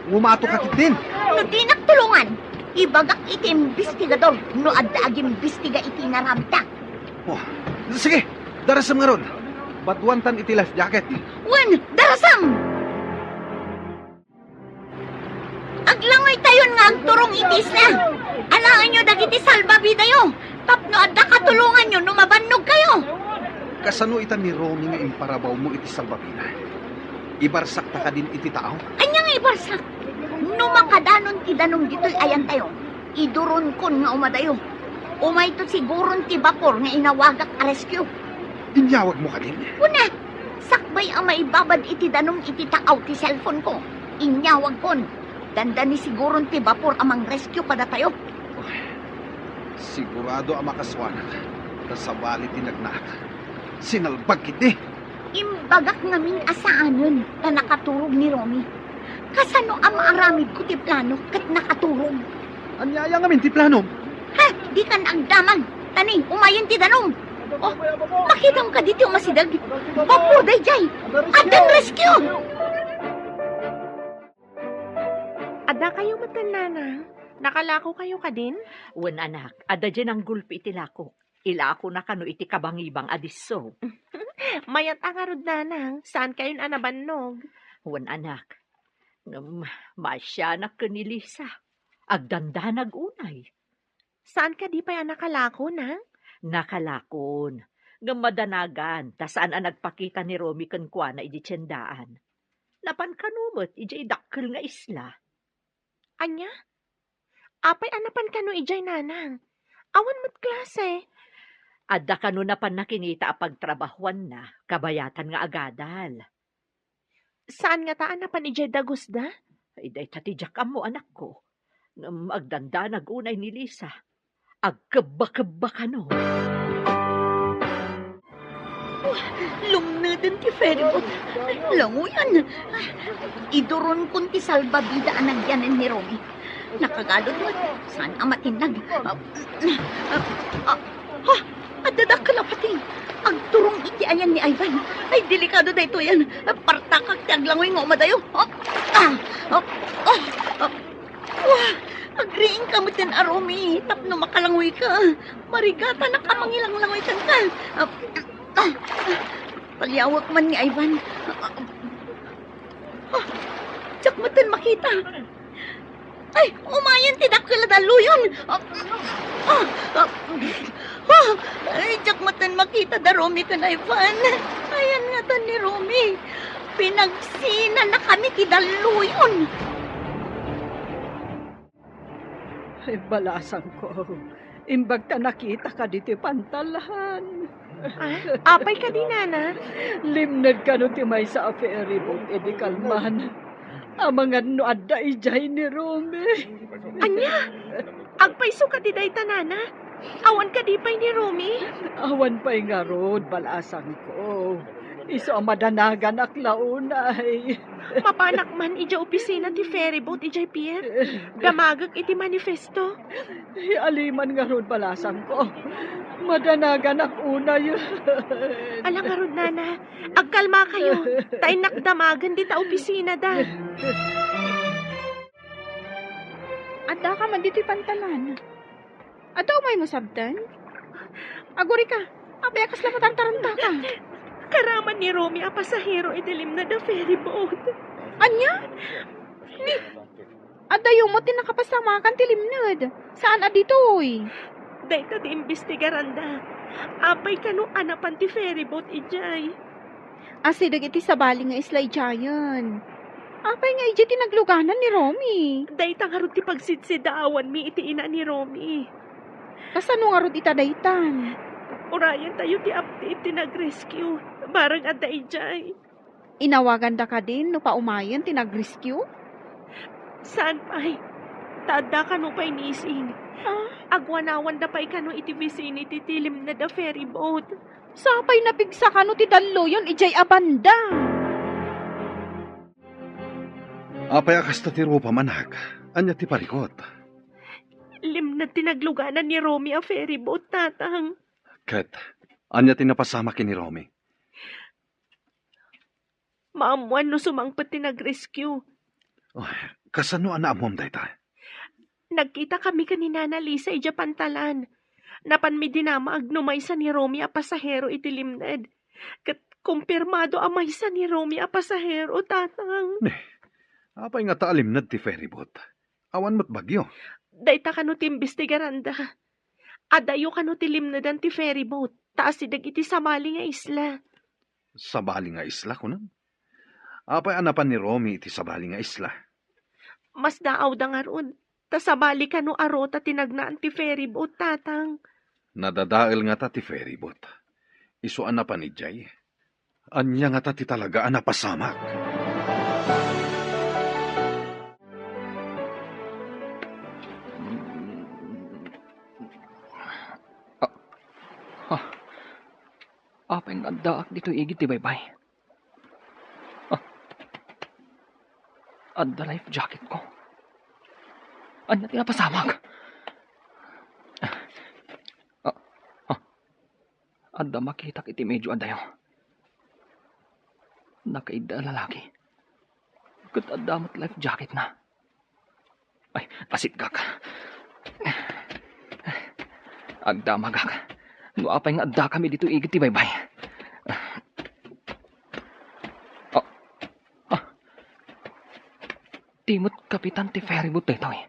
Umato kakit din. No di nagtulungan. Ibagak iti investigador. No adda ag imbestiga iti naramta. Oh, sige, darasam nga ron. Baduantan iti life jacket. Wen, darasam! Aglangay tayon nga ang turong itis na. Alaan nyo dagiti salbabida yo. Tapno adda katulungan nyo no mabannog kayo. Kasano itan ni Romy nga imparabaw mo iti salbabida? Ibarsak ta ka din iti tao? Anya nga ibarsak. No makadanon ti danong dito'y ayan tayo. Iduron kon nga umadayo. Umay to siguron ti bapor nga inawagak a rescue. Inyawag mo ka din? Una, sakbay ang maibabad iti danong iti takaw ti cellphone ko. Inyawag kon. Danda ni siguron ti bapor amang rescue pada tayo. Sigurado ang makaswanak. Kasabali tinagnak. Sinalbag kiti. Imbagak ngamin asaanon na nakaturog ni Romy. Kasano ang maaramid ko ti plano kat nakaturog. Anyaya nga min ti plano. Ha, di ka naagdaman. Tani, umayon ti danong. Oh, makita mo ka dito masidag. Bapor day jay. Adan rescue. Ada kayo matanana? Nakalako kayo ka din? Wen anak, ada dyan ang gulpi iti lako. Ilako na kano iti kabangibang adiso. Mayat ang arod nanang. Saan kayo anabannog? Wen anak, masya na kanilisa. Agdanda nagunay. Saan ka di pa yan nakalako na? Nakalakon. Ngamadanagan, ta saan ang nagpakita ni Romy kankwa na iji tiyendaan. Napan kanumot, iji dakkel nga isla. Anya? Apay anapan ka no ijay nanang. Awan mo't klase. Adda kano napan nakinita a pagtrabahuan na, kabayatan nga agadal. Saan nga taan napan ijay dagusda? Iday tatijak mo anak ko. Agdanda nagunay ni Lisa. Agkaba-kaba ka no. Lumnadan ti ferryboat. Languyan. Iduron kun ti salbabida ang nagyanan ni Romy. Nakagalod mo. Saan ang matinag? Adadak ka lapati. Ang turong iti ayan ni Ivan. Ay, delikado da ito yan. Partakak ti aglangoy nga umadayo. Agriing ka mo tin Romy. Tapno makalangoy ka. Marigata na ka mangilang-langoy ka. Palyawak man ni Ivan. Tsak mo tin makita. Ay, umayan ti dakkel daluyon. Ay, tsak mo tin makita da Romy ka na Ivan. Ayan nga tan ni Romy. Pinagsina na kami ti daluyon. Ay, balasan ko. Imbag ta nakita ka dito pantalahan. Apay ka din nana? Limnad ka no ti may sa ferry boat, edi kalman. Amangan no adda ijay ni Romy. Anya? Agpaiso ka di day tanana? Awan ka di pay ni Romy? Awan pa'y nga rod, balasan ko. Iso ang madanagan ak launay. Mapanak man ija opisina ti ferryboat ijay pier. Damagag iti manifesto. Aliman nga rod, balasan ko. Madanagan ak unay. Alang nga rod nana, agkalma kayo. Tayo nakdamagan di ta opisina da. Adda ka man dito'y pantalan. Adda umay mo sabdan? Aguri ka. Abayakas lang matantaranta ka. Karaman ni Romy a pasahero idilim na da ferryboat. Anya? Ni, adayo mo tinakapasamakan tilimnad. Saan aditoy? Dahito di imbestigaran da. Apay kanu anapan ti ferryboat ijay. Asidag iti sabali nga isla ijayan. Apay nga iti tinagluganan ni Romy. Dahito nga ti pagsidsidaawan mi iti ina ni Romy. Kasano nga rod itadaytan? Urayan tayo ti update ti nag-rescue. Barang adda ijay. Inawagan da ka din no paumayan tinag-rescue? Saan pa'y? Tada ka no pa'y missing. Agwanawan da pa'y kano iti vicinity tilim na da ferryboat. Sapay napigsa ka no ti dalo yun ijay abanda. Apay akas ti rupa manag. Anya ti parikot. Limnad tinagluganan ni Romy a ferry boat, tatang. Ket, anya ti napasama ni Romy. Maamuan no sumangpet tinag-rescue. Oh, kasano anaamom dayta? Nagkita kami kanina na Lisa ija pantalan. Napan mi dinama agnumaysa ni Romy a pasahero iti limnad. Kat kumpirmado a maysa ni Romy a pasahero, tatang. Apay nga taalimnad ti ferryboat. Awan mo't bagyo. Dayta kano ti imbestigaranda. Adayo kano ti limnadan ti ferryboat. Taas sidag iti samali nga isla. Sabali nga isla kunan. Apay anapan ni Romy iti sabali nga isla. Mas daaw da nga ron. Ta sabali kano arota tinagnaan ti ferryboat, tatang. Nadadael nga ta ti ferryboat. Isu anapan ni Jay. Anya nga ta ti talaga anapasamak. Apay nga daak dito igit ti baybay. Adda life jacket ko. Anya tinapasamag. Adda makita iti medyo adayo. Nakaida lalaki. Kat adda mat life jacket na. Ay, asit gak. Agda magak. No apay nga adda kami dito igit ti baybay. Timot kapitan ti ferryboat dito eh.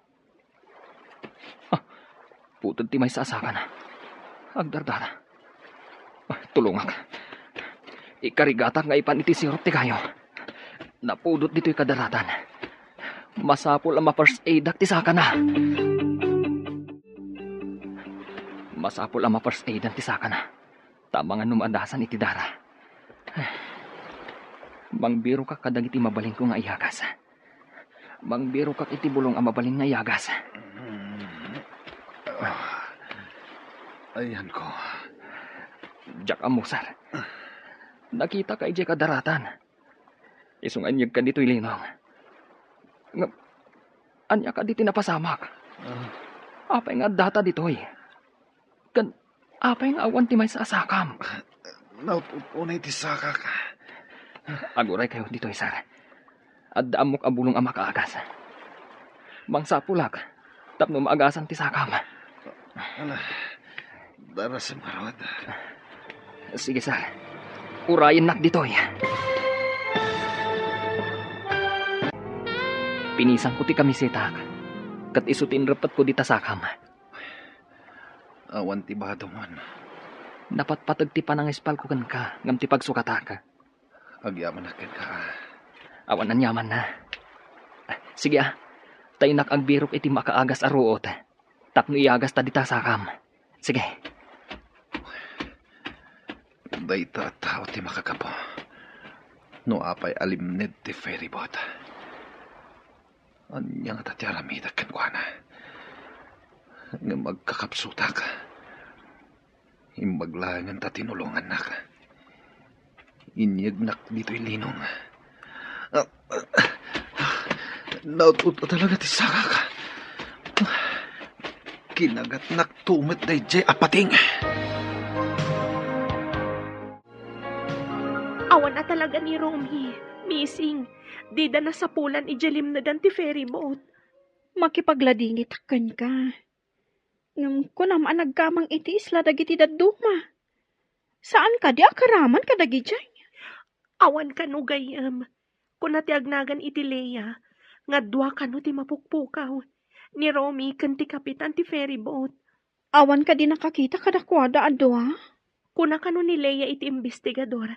Putod ti may sasaka na. Agdardara. Tulungak. Ikarigata nga ipan iti sirop ti kayo. Napudot dito'y kadaratan. Masapol ang ma-first aid ti saka na. Masapol ang ma-first aid ti saka na. Tama nga numadasan iti dara. Mangbiro ka kadag iti mabalin ko nga iyagas. Mangbiro ka iti bulong ang mabalin nga iyagas. Ayan ko. Diyak amusar. Nakita ka ije kadaratan. Isunganyag ka dito'y linong. Anya ka diti napasamak. Apay nga data dito'y. Apay nga awan ti may sasakam. Nautunay ti saka ka. Aguray kayo dito'y sar. At daamok abulong ang makaagas. Mangsapulak. Tapno maagasan ti sakam. Ala, daras marod. Sige sar. Urayin nak dito'y. Pinisang ko ti kamisita. Kat isutin rapat ko di tasakam. Awan ti bado man. Napatpatag ti panangispal ko kan ka. Ngam ti pagsukata ka. Agyaman akin ka. Awan ang yaman na. Sige taynak ang birok iti makaagas aruot. Tapno iagas ta di tasakam. Sige. Dayta tao ti makakapo. No apay alimned ti ferryboat. Anya nga ti aramida ken kuana. Nga magkakapsutak. Imbaglangan ta tinulungan nak. Inyag nak dito'y linong. Naututo talaga ti saka ka. Kinagat nak tumet day jay apating. Awan na talaga ni Romy. Missing. Dida na sa pulan ijalim na dan ti ferryboat. Makipagladingit akan ka. Ngam ko naman nagkamang iti isla dagiti daduma. Saan ka di akaraman ka dagi dyan? Awan ka no gayam. Kung nati agnagan iti Leia, nga dua ka no ti mapukpukaw. Ni Romy kan ti kapitan ti ferryboat. Awan ka di nakakita kadakwada adwa? Kuna ka no ni Leia iti investigador.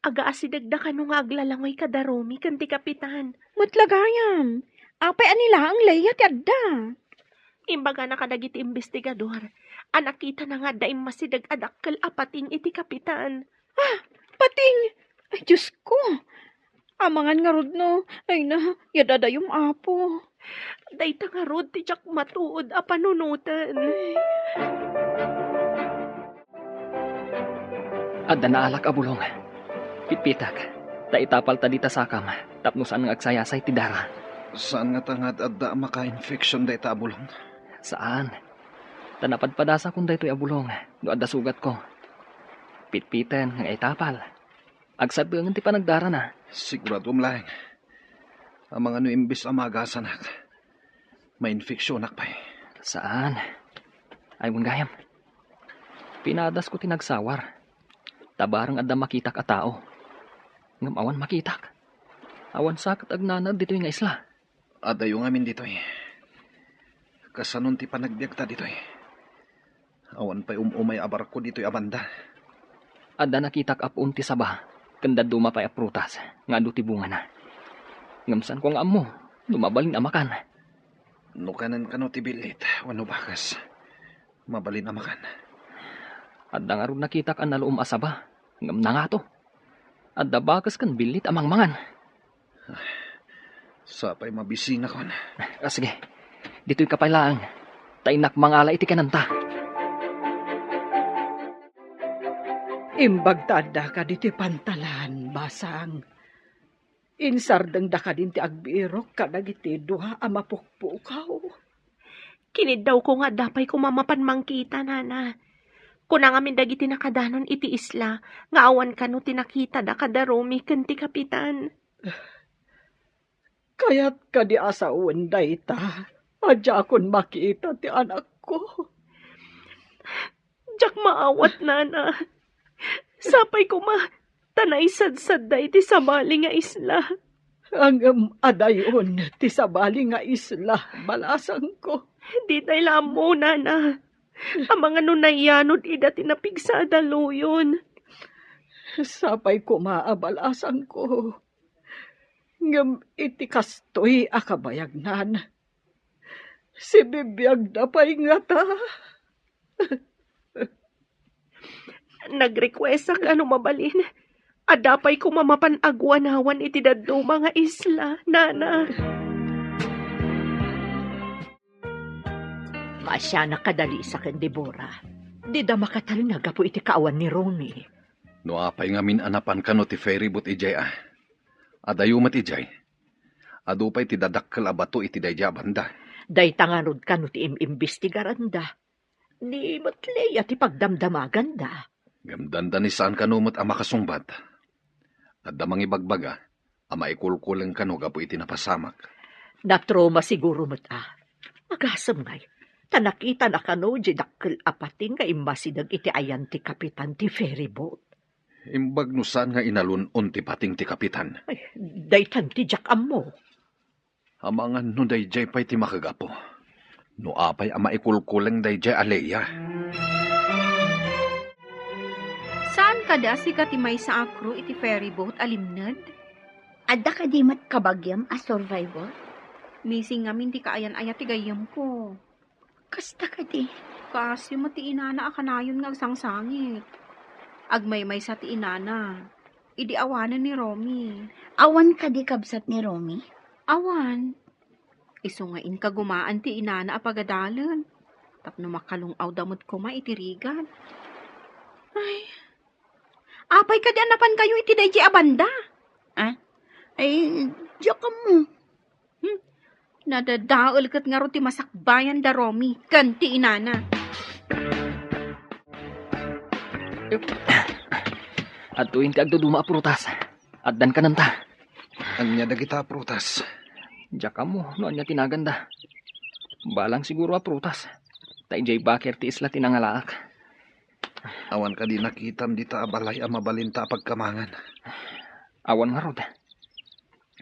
Aga asidagda ka no nga aglalangoy ka da Romy kan ti kapitan. Matlagayam. Apay anila ang Leia ti adda. Imbaga na kadag iti investigador. Anakita na nga daim masidag adakkel apating iti kapitan. Pating! Ay, Diyos ko! Amangan nga rod no. Ay na, yadadayom apo. Dayta nga rod ti jak matuod a panunutan. Adda na alak abulong. Pitpitak. Ta itapal ta dita sakam. Tapno saan nga agsayasay ti dara. Saan nga tangad adda maka-infection day tabulong? Saan? Tanapadpadasa kung daytoy abulong. No adda sugat ko. Pitpiten ng itapal. Agsadungan ti panagdara na. Sigurado lang. Ang mga imbis amagasan ak. May infeksyon ak pa eh. Saan? Ay gayam. Pinadas ko tinagsawar. Tabarang adda makitak a tao. Ngam awan makitak. Awan sakit agnanad dito nga isla. Adayo ngamin dito eh. Kasanon ti panagbiagta dito eh. Awan pa'y umay abar ko dito'y abanda. Adda nakitak apun ti saba. Kanda duma pa'y aprutas. Nga ti bunga na. Ngamsan ko nga amo. Lumabalin amakan. Nukanan ka no ti bilit. Wano bakas. Mabalin amakan. Adda nga rin nakitak ang naluom asaba. Ngam na nga to. Adda bakas kan bilit amang mangan. Sapay mabisina ko na. Sige. Dito'y kapailaang. Tainak mangala iti kananta. Imbag tada ka diti pantalan, basang. Insardeng da ka din ti agbirok kadagiti duha amapukpukaw. Kinid daw ko nga dapay ko mamapan mangkita, nana. Kuna nga min dagiti nakadanon iti isla, nga awan ka no tinakita da kadaromi ken ti kapitan. Kaya't ka di asawan dayta. Adya akon makita ti anak ko. Jak maawat, nana. Sapay ko tanay sad-sad da iti sabali nga isla. Ang adayon ti sabali nga isla, balasang ko. Di tayo lamo, nana. Ang mga nunayanod ida tinapigsada luyon. Sapay ko maabalasan ko. Ngam iti kastoy akabayagnan. Si bibiyag na pa'y nga ta. Nag-request ak ano mabalin. Adapay ko mamapanagwanawan iti daddo mga isla, nana. Maasya na kadali sa ken Deborah. Di da makatalinag po iti kaawan ni Romy. No apay nga minanapan ka no ti ferryboat ijay ah. Adayumat ijay. Adupay ti dadakkel abato iti dayja banda. Day tanganod ka no ti imbestigaranda. Ni matleya ti pagdamdamagan da. Gamdanda ni saan kanumot ang makasungbat. At damang ibagbaga, ama ikulkulang kano gapo iti napasamak. Natroma siguro mata. Magasam ngay. Tanakita na kano di dakkel apating nga imbasidag iti ayan ti kapitan ti ferryboat. Imbag no saan nga inalunon ti pating ti kapitan. Ay, daytan ti jakam mo. Amangan no dayjay pa'y ti makagapo. No apay ama ikulkulang dayjay aleya. Saan ka da si katimay sa akro iti ferryboat alimnad? Adda ka di mat kabagyam a survivor? Missing ngamin ti kaayan-ayat ti gayam ko. Kasta ka di. Kasi mati inana akanayon nga sangsangit. Agmay-may sa ti inana. Idi awanan ni Romy. Awan ka di kabsat ni Romy? Awan. Isungain ka gumaan ti inana apagadalan. Tapno makalungaw damot ko maitirigan. Ay, apay ka di anapan kayo iti dayji abanda. Ay, diyan mo. Nadadaol kat nga ro ti masakbayan da Romy. Kanti inana. At tuwing ti agduduma prutas. Addan ka nanta. Anya dagita prutas. Diyak mo, no anya tinaganda. Balang siguro a prutas. Taijay bakir ti isla tinangalaak. Awan ka di nakitam di ta abalay ang mabalinta pagkamangan. Awan nga rod.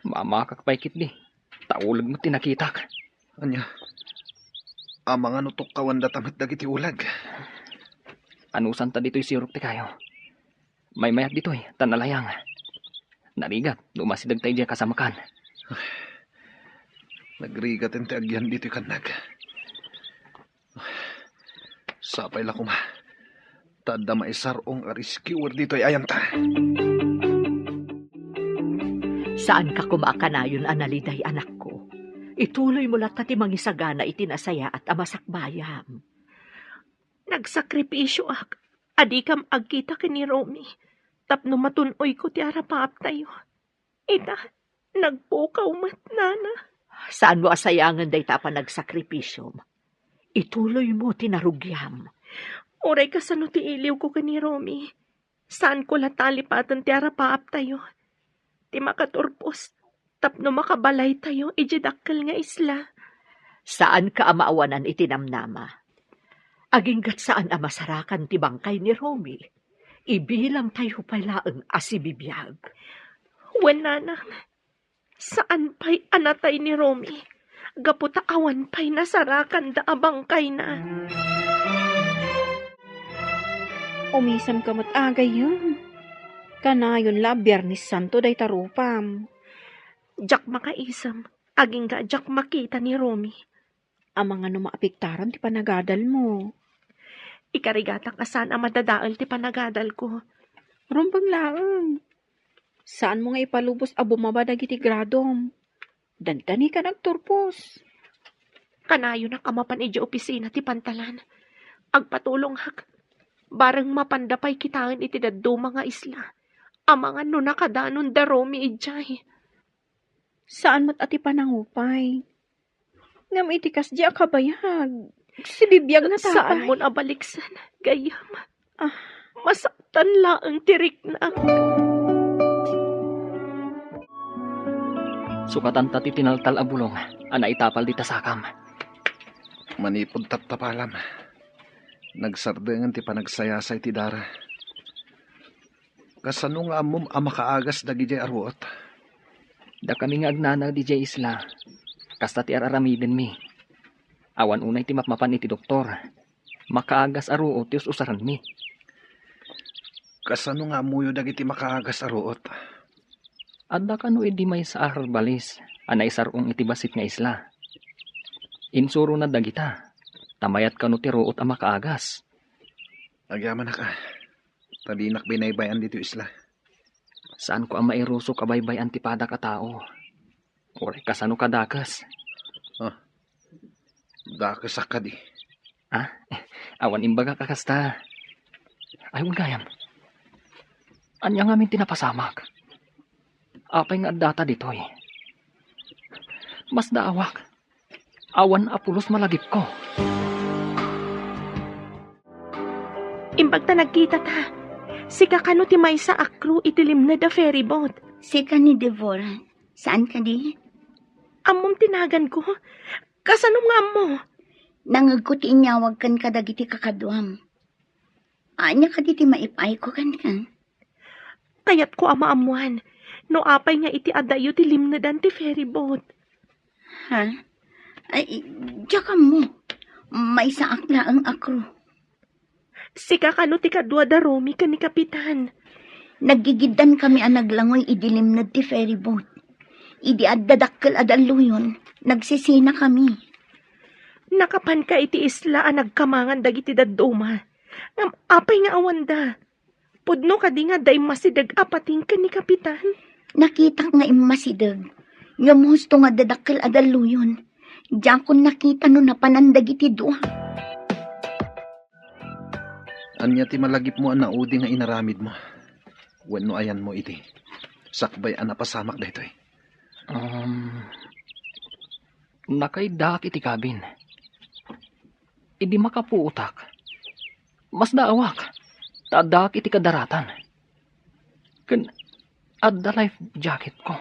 Mamakak paikit di. Taulag mo tinakitak. Anya, amang anutok kawan datamat dagiti ulag. Anusan ta dito'y sirop ti kayo. May mayat dito'y tanalayang. Narigat, lumasidag tayo diya kasamakan. Nagrigat ang tiagyan dito'y kanag. Sapay la kuma. Tada maisarong rescuer dito'y ayanta. Saan ka kumakanayon, analiday anak ko? Ituloy mo lang ti mangisagana itinasaya at amasakbayam. Nagsakripisyo ak. Adi kam agkita kini Romy. Tapno matunoy ko ti arapap tayo. Ita, nagpukaw mat, nana. Saan mo asayangan day tapa nagsakripisyo? Ituloy mo tinarugyam. Oray ka sa no ti iliw ko ka ni Romy. Saan ko latalipatan ti arapaap tayo? Ti makaturpos, tapno makabalay tayo, ijidakkel nga isla. Saan ka amaawanan itinamnama? Aginggat saan amasarakan ti bangkay ni Romy? Ibilang tayo palaang asibibiyag. Wenanang, saan pa'y anatay ni Romy? Gaputa awan pa'y nasarakan da abangkay na. Umisam ka mo't agay yun. Kanayon la, Biyernes Santo day tarupam. Jak makaisam, aging ga jak makita ni Romy. Ang mga numaapiktaran ti panagadal mo. Ikarigatang asan ang madadaal ti panagadal ko. Rumbang laang. Saan mo nga ipalubos a bumaba dagiti gradom? Dantani ka nagturpos. Kanayo na kamapan iji opisina ti pantalan. Agpatulong hak. Barang mapandapay kitaan iti daddo mga isla. Amangan no nakadanon da Romy ijay. Saan mo't ati panangupay? Ngam itikas di akabayag. Si bibiyag na tapay. Saan mo nabaliksan? Gayam. Masaktan laang tirik na. Sukatan tati tinaltal a bulong, ana itapal di tasakam. Manipod taptapalam. Nagsardengan ti panagsayasay ti dara. Kasano nga amom amakaagas dagi jay arwot. Da kami nga agnana di jay isla. Kasta ti araramiden mi. Awan unay ti mapmapan iti doktor. Makaagas aruot ti usaran mi. Kasano nga amuyo dagi ti makaagas arwot. Adda kano edi may sa arbalis. Anay sarong iti basit nga isla. Insuro na dagita. Tamayat kano ti ruot a makaagas. Agyaman na ka. Talinak binaybayan dito isla. Saan ko ang mairuso kabaybay antipada ka tao? Oray kasano kadakas? Dakas ka di. Awan imbaga kakasta. Ay, gayam. Anya nga min tinapasamak. Apay nga data ditoy. Mas daawak. Awan apulos malagip ko. Imbag ta nagkita ta. Sika kano ti may sa akru itilim na da ferry boat. Sika ni Devora, saan ka di? Amom tinagan ko. Kasanom nga mo? Nangag ko ti inyawag kan kadagiti kakadwam. Anya ka di ti maipay ko kan ka. Kayat ko amaamuan. No apay nga iti adayo ti limnadan ti ferry boat. Ha? Ay, diya mo. May saak na ang akro. Sika kano ti kadwa da Romy ka ni Kapitan. Naggigidan kami ang naglangoy idilim na ti ferry boat. Idi addadakkel adaluyon. Nagsisina kami. Nakapan ka iti isla ang nagkamangan dagiti dadduma. Ngam apay nga awanda. Pudno ka di nga day masidag apating ka ni Kapitan. Nakita nga imasidag. Ngam husto nga dadakkel adaluyon. Diyan ko nakita no napanandag iti duha. Anya ti malagip mo ang naudi nga inaramid mo. Wenno ayan mo iti. Sakbay ang napasamak dahito eh. Nakaidak iti kabin. Idi makapuutak. Mas daawak. Tadak iti kadaratan. Adda life jacket ko.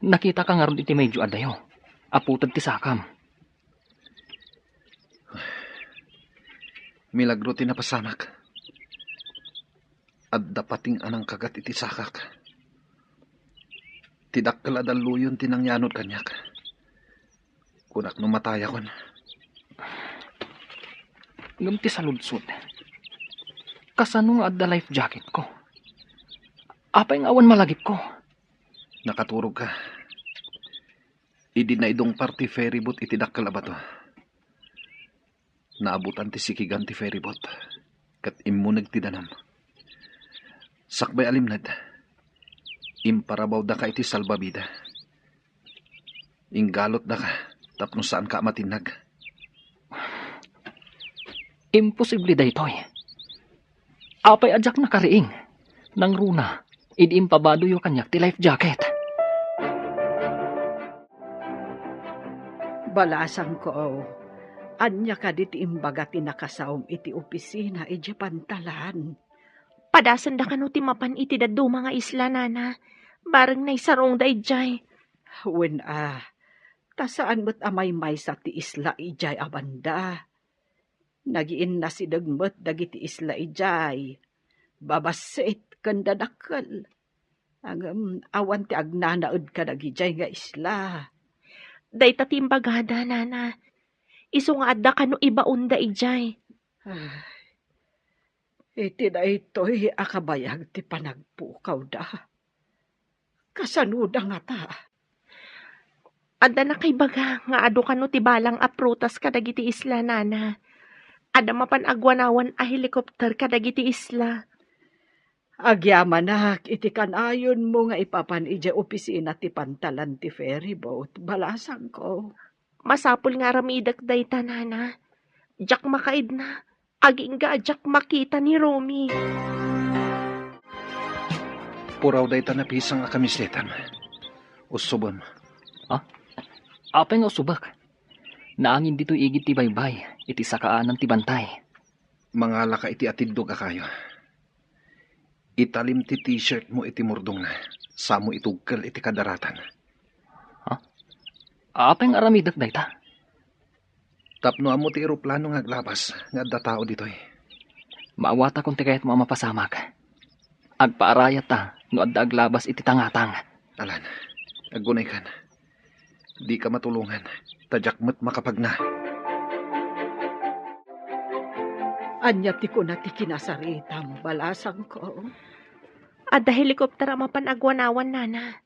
Nakita ka nga ron iti medyo adayo. Aputad ti sakam. Milagro ti napasamak. Adda pating anang kagat iti sakak. Tidakkel adaluyon tinangyanod kanyak. Kunak no mataya kon. Ngam ti saludsod. Kasano nga adda life jacket ko? Apay nga awan malagip ko. Nakaturog ka. Idi na idong party ferryboat itidakkel abato. Naabutan ti sikigan ti ferryboat. Kat immunag ti danam. Sakbay alimnad. Imparabaw da ka iti salbabida. Inggalot da ka. Tapno saan ka matinag. Imposible da itoy. Apay adyak na kariing. Nang runa, idi impabado yo kanyak ti life jacket. Balasang ko, anya ka diti imbaga tinakasaom iti opisina iti pantalan. Padasan da kano ti mapan iti daddo mga isla, nana. Bareng naisarong da ijay. Wen tasaan mo't amay may sa ti isla ijay abanda. Nagiin na si dagmet dagiti isla ijay. Babasit kanda dakkel. Ang awan ti agnanaud ka dagijay nga isla. Day tatimbagada, nana. Isu nga adda kano ibaon da ijay. Iti na ito'y akabayag ti panagpukaw da. Kasanuda nga ta. Adda na kay baga nga ado kano ti balang aprutas kadagiti isla, nana. Adda mapan agwanawan a helikopter kadagiti isla. Agyaman na, iti kanayon mo nga ipapan ije opisina ti pantalan ti ferry boat. Balasang ko. Masapul nga ramidak day ta, nana. Jak makaid na. Aging ga jak makita ni Romy. Puraw day tanapisang akamisletan. Usubon. Apay nga usubak. Naangin dito igit ti baybay, iti sakaanan ti bantay. Mangala ka iti atiddo ka kayo. Italim ti t-shirt mo iti murdong na. Samo itugkel iti kadaratan. Apay nga aramidak dayta. Tapno amo ti eroplano nga aglabas. Nga adda tao ditoy. Maawata kung ti kayat mo mapasamak. Agpaarayat ta, no adda aglabas iti tangatang. Alan, agunay kan. Di ka matulungan. Tadyak makapag na. Anya ti ko na ti kinasaritam. Balasang ko. Adda helikopter ang mapan agwanawan, nana.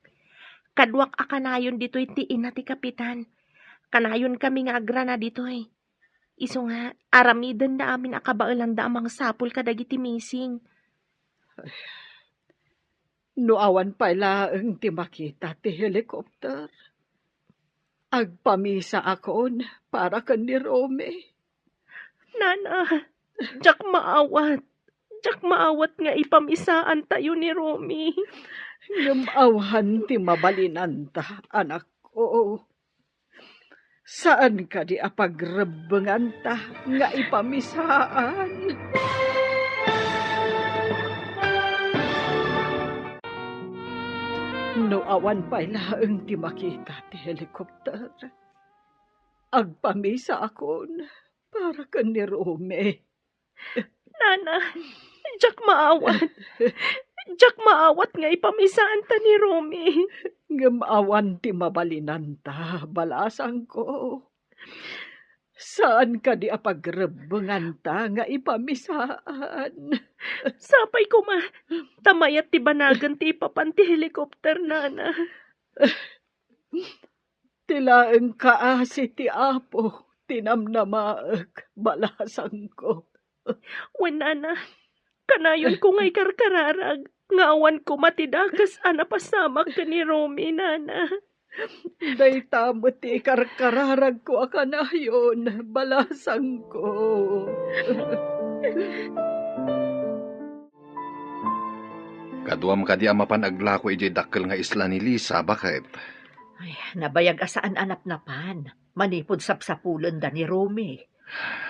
Kadwak akanayon dito'y tiin na ti kapitan. Kanayon kami nga agrana dito'y. Isu nga, aramidan na amin akabailan da amang sapul kadagiti missing. Nuawan pala ang ti makita ti helikopter. Agpamisa akon para kan ni Romy. Nana, jak maawat. Jak maawat nga ipamisaan tayo ni Romy. Ngamawahan ti mabalinanta, anak ko. Saan ka di apagrebengan ta nga ipamisaan? No awan pa ilaang ti makita ti helikopter. Agpamisa akon para ka ni Romy. Nana, jak maawat. Jak maawat nga ipamisaan ta ni Romy. Ngamawan ti mabalinanta, balasang ko. Saan ka di apagrebengan ta nga ipamisaan? Sapay ko ma, tamayat ti banagan ti ipapan ti helikopter, nana. Tilaeng kaasi ti apo, tinamnamaag, balasang ko. Wen, nana, kanayon ko nga'y karkararag, nga awan ko matidakas anapasamak ka ni Romy, nana. Day tamo ti karkararag ko akanayon, balasang ko. Kaduam ka di amapan aglako ijay dakkel nga isla ni Lisa, bakit? Ay, nabayag asaan anap-napan. Manipod sapsapulan da ni Romy.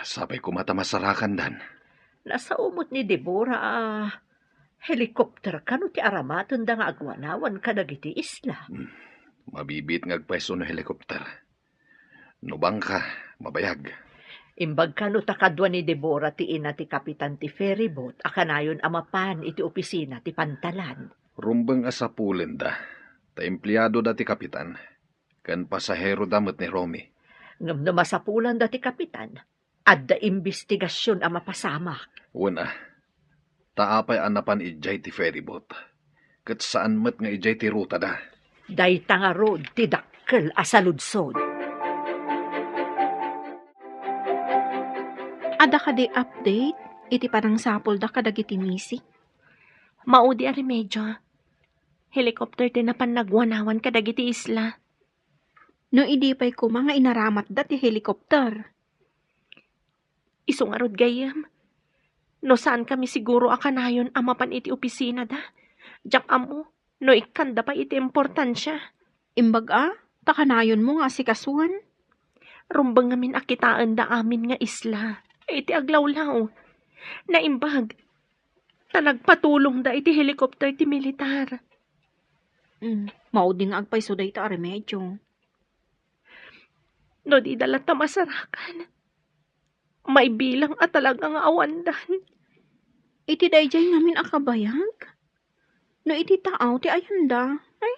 Sabay ko mata masarakan dan. Nasa umot ni Deborah, helikopter ka no ti aramaton da nga agwanawan ka dagiti isla. Mabibit nga agpwesto no helikopter. Nubang ka, mabayag. Imbag ka no takadwa ni Deborah ti ina ti kapitan ti ferry boat, akanayon amapan iti opisina ti pantalan. Rumbang asapulen da. Ta empleyado da ti kapitan. Kan pasahero damot ni Romy. Ngam no masapulan da ti kapitan, adda imbestigasyon ang mapasamak. Una, taapay anapan ijay ti ferry boat. Kat saan mat nga ijay ti ruta da. Day tanga road ti dakkel asaludsod. Ada ka di update? Iti parang sapol da kadagiti misi. Maudi a remedyo. Helikopter din na panagwanawan kadagiti isla. No idi pa'y ko mga inaramat da ti helikopter. Isong arod gayam. No saan kami siguro akanayon amapan iti opisina da. Jak amo, no ikanda pa iti importansya. Imbag takanayon mo nga si kasuan. Rumbang ngamin akitaan da amin nga isla. Iti aglawlaw. Naimbag. Tanagpatulong da iti helicopter ti militar. Mauding agpaiso da ita remedyo. No di dala ta masarakan. May bilang at talagang awandan. Iti dayjay ngamin akabayag. No iti taaw ti ayanda. Ay,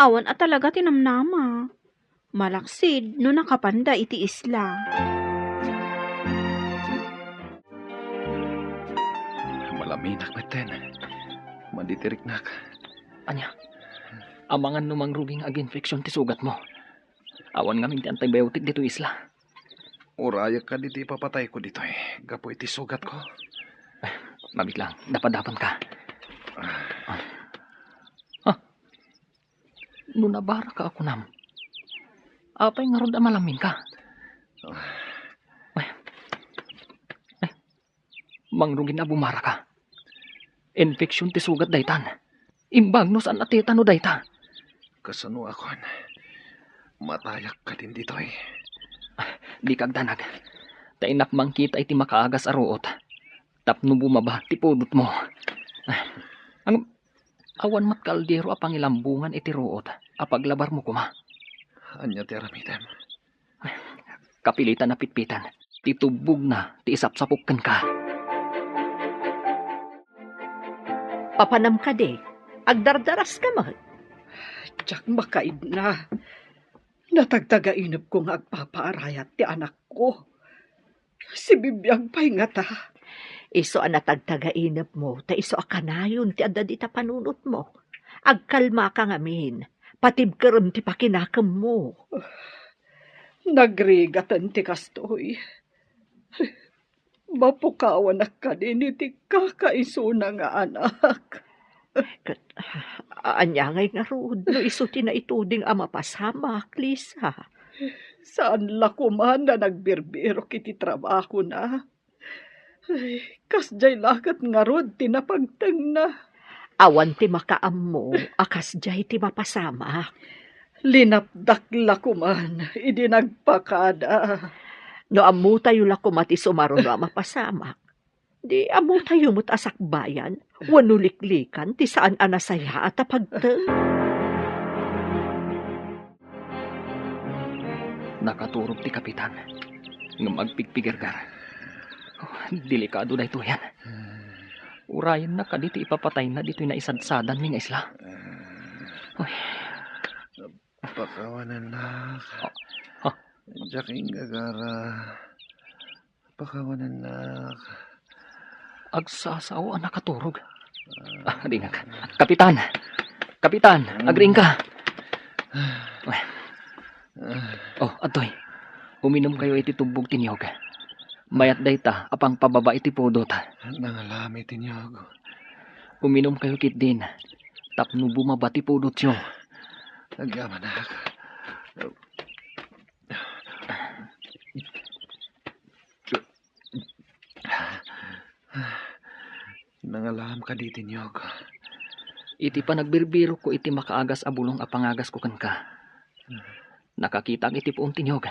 awan at talaga tinamnama. Malaksid no nakapanda iti isla. Malaminak meten. Manditiriknak. Anya, amangan numang ruging ag-infeksyon ti sugat mo. Awan ngamin ti antibiotic dito isla. Uraya ka dito ipapatay ko dito eh. Gapo iti sugat ko. Mabit lang, dapat-dapan ka. Nung nabara ka ako nam. Apay nga ron malamin ka. Mangrugin na bumara ka. Infeksyon ti sugat daytan. Imbag no saan atita no dayta. Kasano akon. Matayak ka din dito eh. Di kagdanag. Tainak mangkita iti makaagas aruot. Tapno bumaba ti pudot mo. Ang awan mat kaldero apang ilambungan iti ruot. Apaglabar mo kuma. Anya ti aramitem. Kapilitan na pitpitan. Titubog na ti isapsapukan ka. Papanam ka de. Agdardaras ka man. Diyak makaid na. Natagtagainap ko nga agpapaarayat ti anak ko. Si Bibiyang pa'y nga ta. Iso ang natagtagainap mo, ta iso akanayon ti adda di ta panunot mo. Agkalma ka ngamin, patibkaram ti pakinakam mo. Nagrigatan ti kastoy. Mapukawan na ka din iti kakaisuna nga anak. Anyangay nga rod, no iso ti na ituding amapasamak, Lisa. Saan lakuman na nagbirbiro kiti trabaho na? Ay, kasjay lakat nga rod, tinapagtang na. Awan ti makaam mo, akas jay ti mapasamak. Linapdak lakuman, idi nagpakada. No amu tayo lakumat isumaro no mapasamak. Di amu tayo mo't asakbayan, wanuliklikan, ti saan anasaya at apagtang. Nakaturog ti kapitan. Nga magpigpigirgar. Delikado na ito yan. Urayan na ka dito ipapatay na dito na isadsadan mi nga isla. Uy. Pakawanan na. Jaking gagara. Pakawanan na. Agsasaw ang nakaturog. Di nga. Kapitan! Kapitan! Agring ka! Oh, atoy. Uminom kayo iti tubog tinyog. Mayat dayta, apang pababa iti pudot. Nangalami tinyog. Uminom kayo kit din. Tapno bumaba ti pudot yo. Nagamanak. Nangalam ka di tinyog. Iti pa nagbirbiro ko iti makaagas abulong apangagas ko kan ka. Nakakita ang iti poong tinyog.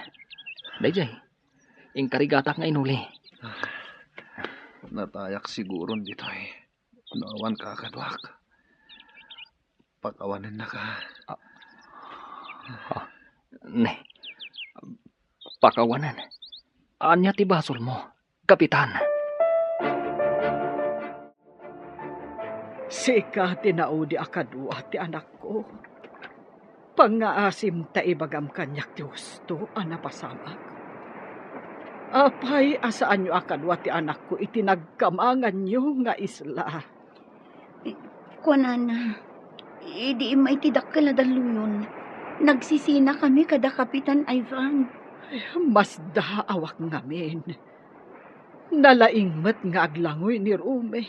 Dayjay, ingkarigatak nga inuli. Natayak siguron dito eh. Nawan ka kadwak. Pakawanan na ka. Ne, pakawanan. Anya ti basol mo, kapitan. Sika tinaudi akadwa ti anak ko. Pangaasim ta ibagam kanyak ti husto anapasamak. Apay asaan nyo akadwa ti anak ko iti nagkamangan nyo nga isla. Kunana, idi may tidakkel na daluyon. Nagsisina kami kada Kapitan Ivan. Mas daawak ngamin. Nalaingmat nga aglangoy ni Rume.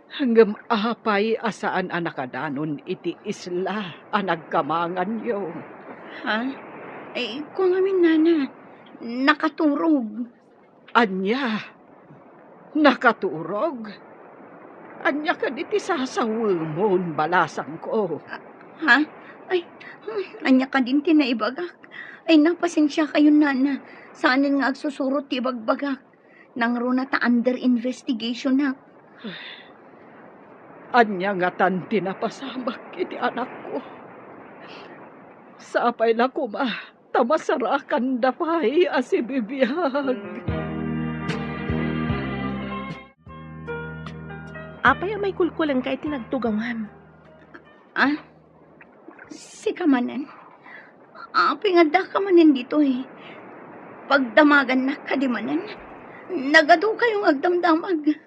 Hanggang apay asaan anakadanon iti isla anagkamangan yo. Ha? Eh, kung amin nana, nakaturog. Anya, nakaturog. Anya ka diti sasawumon balasang ko. Ha? Anya ka din tinaibagak. Ay napasensya kayo nana. Saanin nga agsusurot ti bagbagak. Nang runa ta under investigation na. Anya nga tan tinapasamak iti anak ko. Sapay na kuma, tamasarakan dapay asi bibiyag. Apay may kulkulan ka itinagtugawan. Si kamanan. Pingada kamanin dito eh. Pagdamagan na kadimanan. Nagado kayong agdamdamag.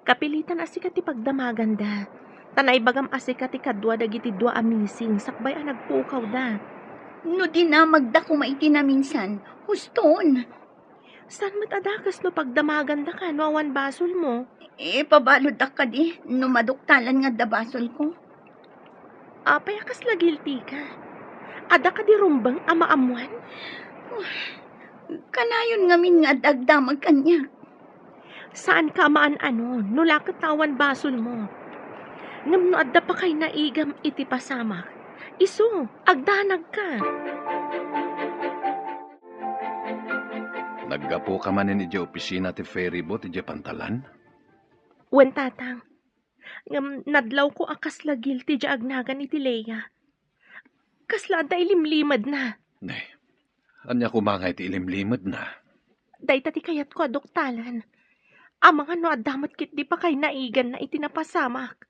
Kapilitan asi ka ti pagdamagan da. Tanay bagam asi ka ti kadwa dagiti dua amising. Sakbay ang nagpukaw da. No di na magda kumaiti na minsan. Huston. Saan mo't adakas no pagdamagan da ka no awan basol mo? Pabalod da ka di. No maduktalan nga dabasol ko. Apay akas la guilty ka. Ada ka di rumbang ama-amuan? Kanayon ngamin nga dagdamag kanya. Saan ka maan ano? No lakot tawan basol mo. Ngam no adda pa kay naigam iti pasamak. Iso, agdanag ka. Naggapo ka man ni opisina ti ferryboat ti pantalan? Wen tatang. Ngam nadlaw ko akas la guilty di agnagan iti Leia. Kasla da ilimlimad na. Ne, anya kumangay ti ilimlimad na. Day tati kayat ko adoktalan. Amang ano adamot kit di pa kay naigan na itinapasamak.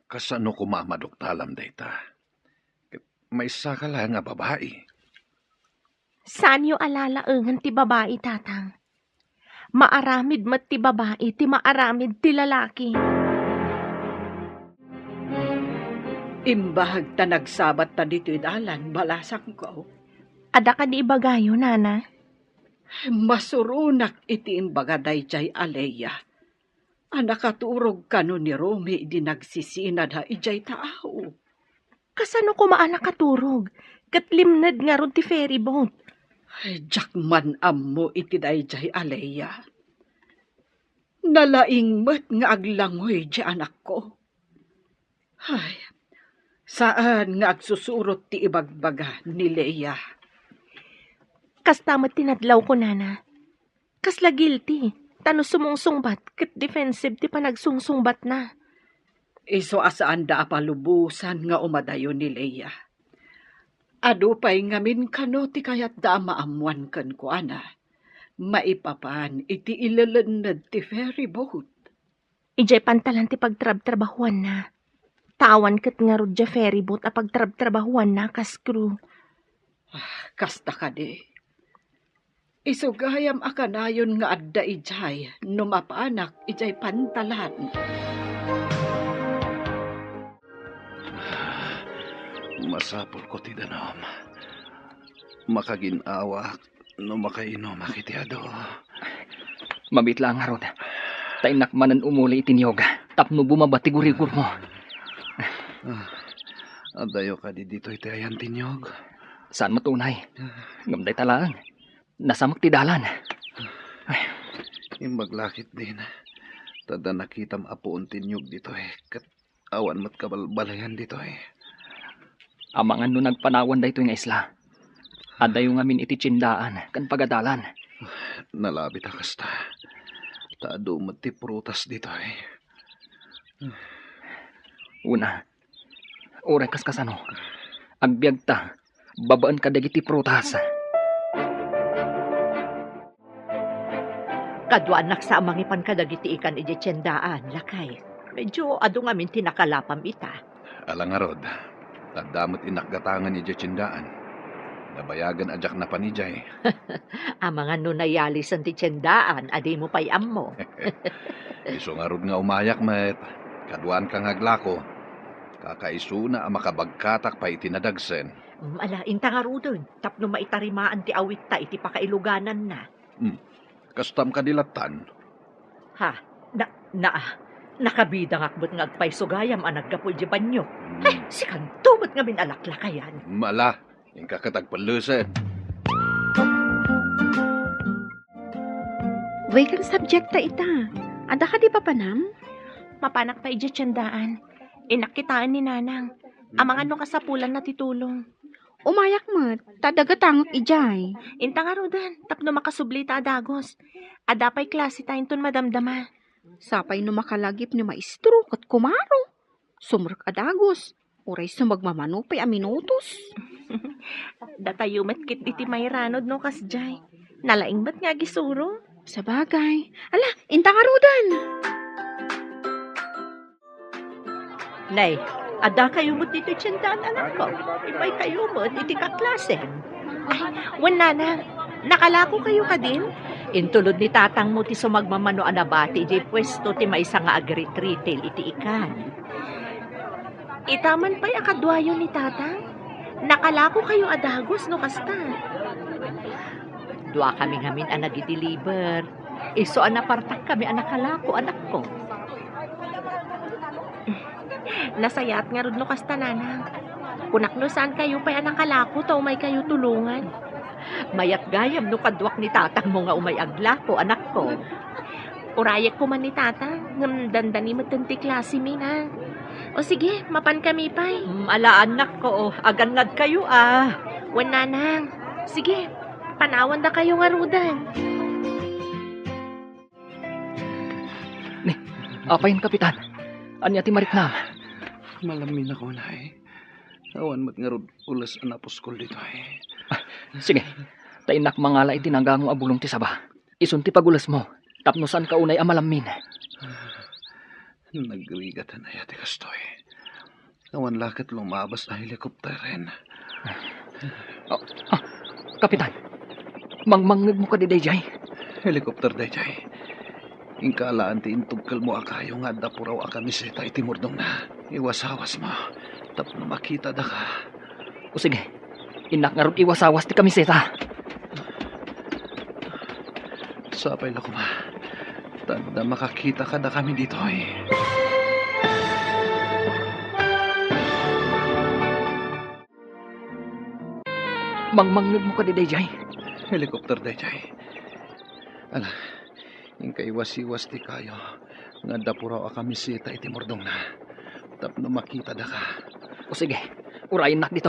Kasano kumamadoktalam dayta? May isa ka lang nga babae. Saan yo alalaengan ti babae tatang? Maaramid mat ti babae ti maaramid ti lalaki. Imbahag ta nagsabat ta dito idalan, balasak ko. Ada ka di ibagayo, nana? Masurunak iti imbagaday jay aleya. Anakaturog kano ni Romy di nagsisinad ha ijay tao. Kasano ko maanak katurog? Katlimnad nga ron ti ferry boat. Ay, jakman ammo iti dayjay aleya. Nalaing met nga aglangoy di anak ko. Ay, saan nga agsusurot ti ibagbaga ni Leia? Kastamat tinadlaw ko, nana. Kasla guilty. Tano sumungsungbat, kat defensive ti panagsungsungbat na. Iso asaan da apalubusan nga umadayo ni Leia. Ado pa'y ngamin kano ti kayat da maamuan kan ko, ana. Maipapan iti ilalanad ti ferry boat. Ijay pantalan ti pagtrab-trabahuan na. Tawan kat nga ro dya ferry boat a pagtrab-trabahuan na kas crew. Kasta ka di. Isugayam akanayon nga adda ijay, numapanak ijay pantalan. Masapol ko ti danom. Makaginawa no makainom akitiado. Mabitla nga rod. Tainak manan umuli itiniyog. Tapno bumabati gurigur mo. Adayo ka di dito iti ayan tinyog. Saan mo tunay? Ngamday talaan. Nasamak ti dalan. Imbaglakit din. Tada nakitam apoon tinyog dito Kat awan mat kabalbalayan dito Amangan no nagpanawan da ito nga isla. Adayo ngamin iti tsindaan kan pagadalan. Nalabit akasta. Taado mat ti prutas dito Una, oray kas kasano. Agbiag ta, babaan ka dagiti prutas. Kadwaan naksamangipan ka dagiti ikan iti tiyendaan, lakay. Medyo ado ngamin tinakalapam ita. Alangarod. Tadamot inakgatangan ni Jetsindaan. Nabayagan ajak na panijay. Amangan no nayalisan ti tiyendaan, adi mo pa'y ammo. Iso nga rod nga umayak met. Kadwaan ka nga glako. Kakaiso na makabagkatak pa itinadagsen. Ala, inta nga rudon. Tapno maitarimaan ti awit ta, iti pakailuganan na. Kastam ka dilatan. Ha? Nakabidang akbot nga agpay sugayam ang naggapul di banyo. Ay, si kantumot nga minalaklakayan. Mala, yung kakatagpalusan. Way kang subjecta ita. Ada ka di papanam? Mapanak pa ijay tiyandaan. Inakitaan ni nanang. Amangan no kasapulan na titulong. Umayak mat, tadagatang ijay. Inta nga Rodan, tapno makasubli ta adagos. Adapay klase tayo ton madamdama. Sapay no makalagip ni maestro kat kumaro. Sumrek adagos. Uray sa magmamanupay a minutos. Datayumat kit iti may ranod no kasjay. Nalaing ba't nga gisuro? Sa bagay. Ala, inta nga Rodan. Nay, ada kayo mo dito tiyandaan, anak ko. Ibay kayo mo, iti kaklase. Wan nanang, nakalako kayo ka din? Intulod ni tatang mo ti sumagmamano anabati, di pwesto ti may nga agri-retail iti ikan. Itaman pa'y akadwayo ni tatang? Nakalako kayo adagos no kasta. Dua kami ngamin ang nag-deliver. Iso anapartak kami anakalako, anak ko. Nasayat nga rod no kasta nanang. Kunak no saan kayo pa'y anakalako taw may kayo tulungan. Mayat gayam no kadwak ni tatang mo nga umay aglako, anak ko. Urayak ko man ni tatang, ngam dandani matanti klase mi na. O sige, mapan kami pa'y. Ala anak ko, aganad kayo ah. Wan nanang, sige, panawan da kayo nga Rodan. Apayin, Kapitan. Anya ti Mariknam. Malamin ako na Awan mat nga rod ulas anaposkol dito Sige, tainak mangala iti nanggango abulong ti saba. Isun ti pagulas mo. Tapno saan ka unay amalamin. Nagrigatan na yati kastoy. Awan lakat lumabas na helikopter rin. Kapitan, mangmangnig mo ka di Dayjay. Helikopter dayjay. Ingkalaan ti intugkal mo akayo nga dapuraw akamiseta iti murdong na. Iwasawas mo. Tapno makita da ka. O sige, inak nga ron iwasawas ti kamiseta. Sapay na kuma. Tanda makakita ka na kami dito Mangmangnig mo ka di Dayjay. Helikopter dayjay. Ala, yung kaiwas-iwas ti kayo. Nga dapuraw akamiseta iti murdong na. Tapno makita da ka. O sige, urayin nak dito.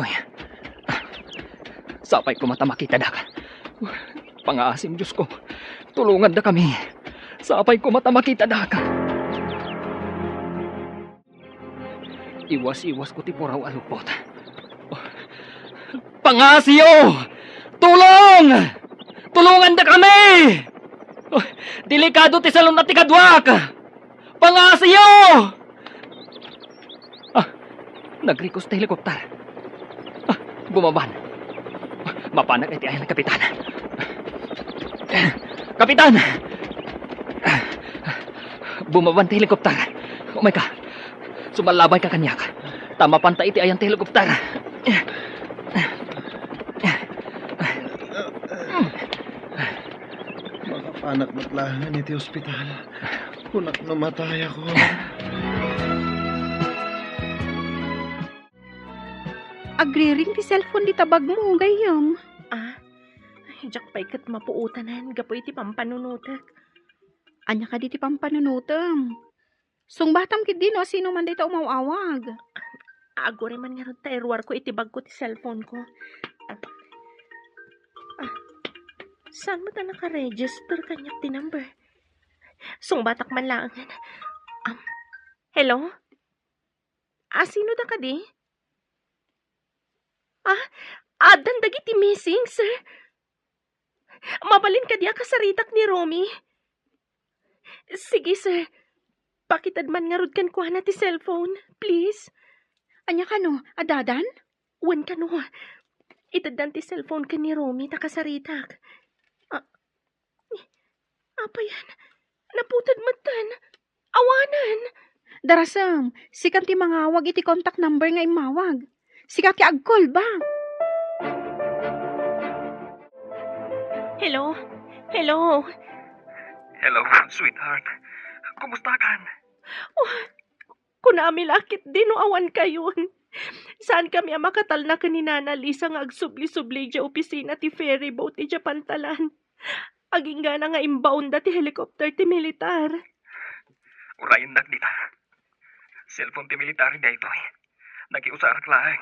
Sapay ko mata makita da ka. Pangaasim Diyos ko, tulungan da kami. Sapay ko mata makita da ka. Iwas-iwas ko ti puraw alupot. Pangasyo! Tulong! Tulungan da kami! Delikado ti salon na ti kadwak! Pangasyo! Nag-request na helikopter. Bumaban. Mapanag iti ayan ng kapitan. Kapitan! Bumaban ti helikopter. Oh my God. Sumalabay ka kanyak. Tama panta iti ayan ti helikopter. Makapanak matlahan iti ospital. Kunak namatay ako. Agri-ring ti cellphone di tabag mo, gayam. Jak pa'y kat mapuutanan, gapoy ti pampanunutak. Anya ka di ti pampanunutam. Sungbatam kit di no, sino man dito umawawag. Agore man nga ron tairwar ko itibag ko ti cellphone ko. Saan mo ta naka-register kanyak ti number? Sungbatak man lang. Hello? Sino da ka di? Dandagi ti missing, sir. Mabalin ka diya kasaritak ni Romy. Sige, sir. Pakitad man nga rod kan kuha na ti cellphone, please. Anya ka no, adadan? Wan ka no. Itaddan ti cellphone ka ni Romy, takasaritak. Apa yan? Naputad matan. Awanan. Darasam, sikat ti mangawag iti contact number nga imawag. Sikat ti agkol ba? Hello? Hello? Hello, sweetheart. Kumusta kan? Kunami lakit din o awan kayon. Saan kami ang makatal na kaninana Lisa nga agsubli-subli dya opisina ti ferry boat ti dya pantalan. Aging gana nga inbound ti helicopter ti militar. Urayin nak dita. Cellphone ti military da ito Nakiusarak lang.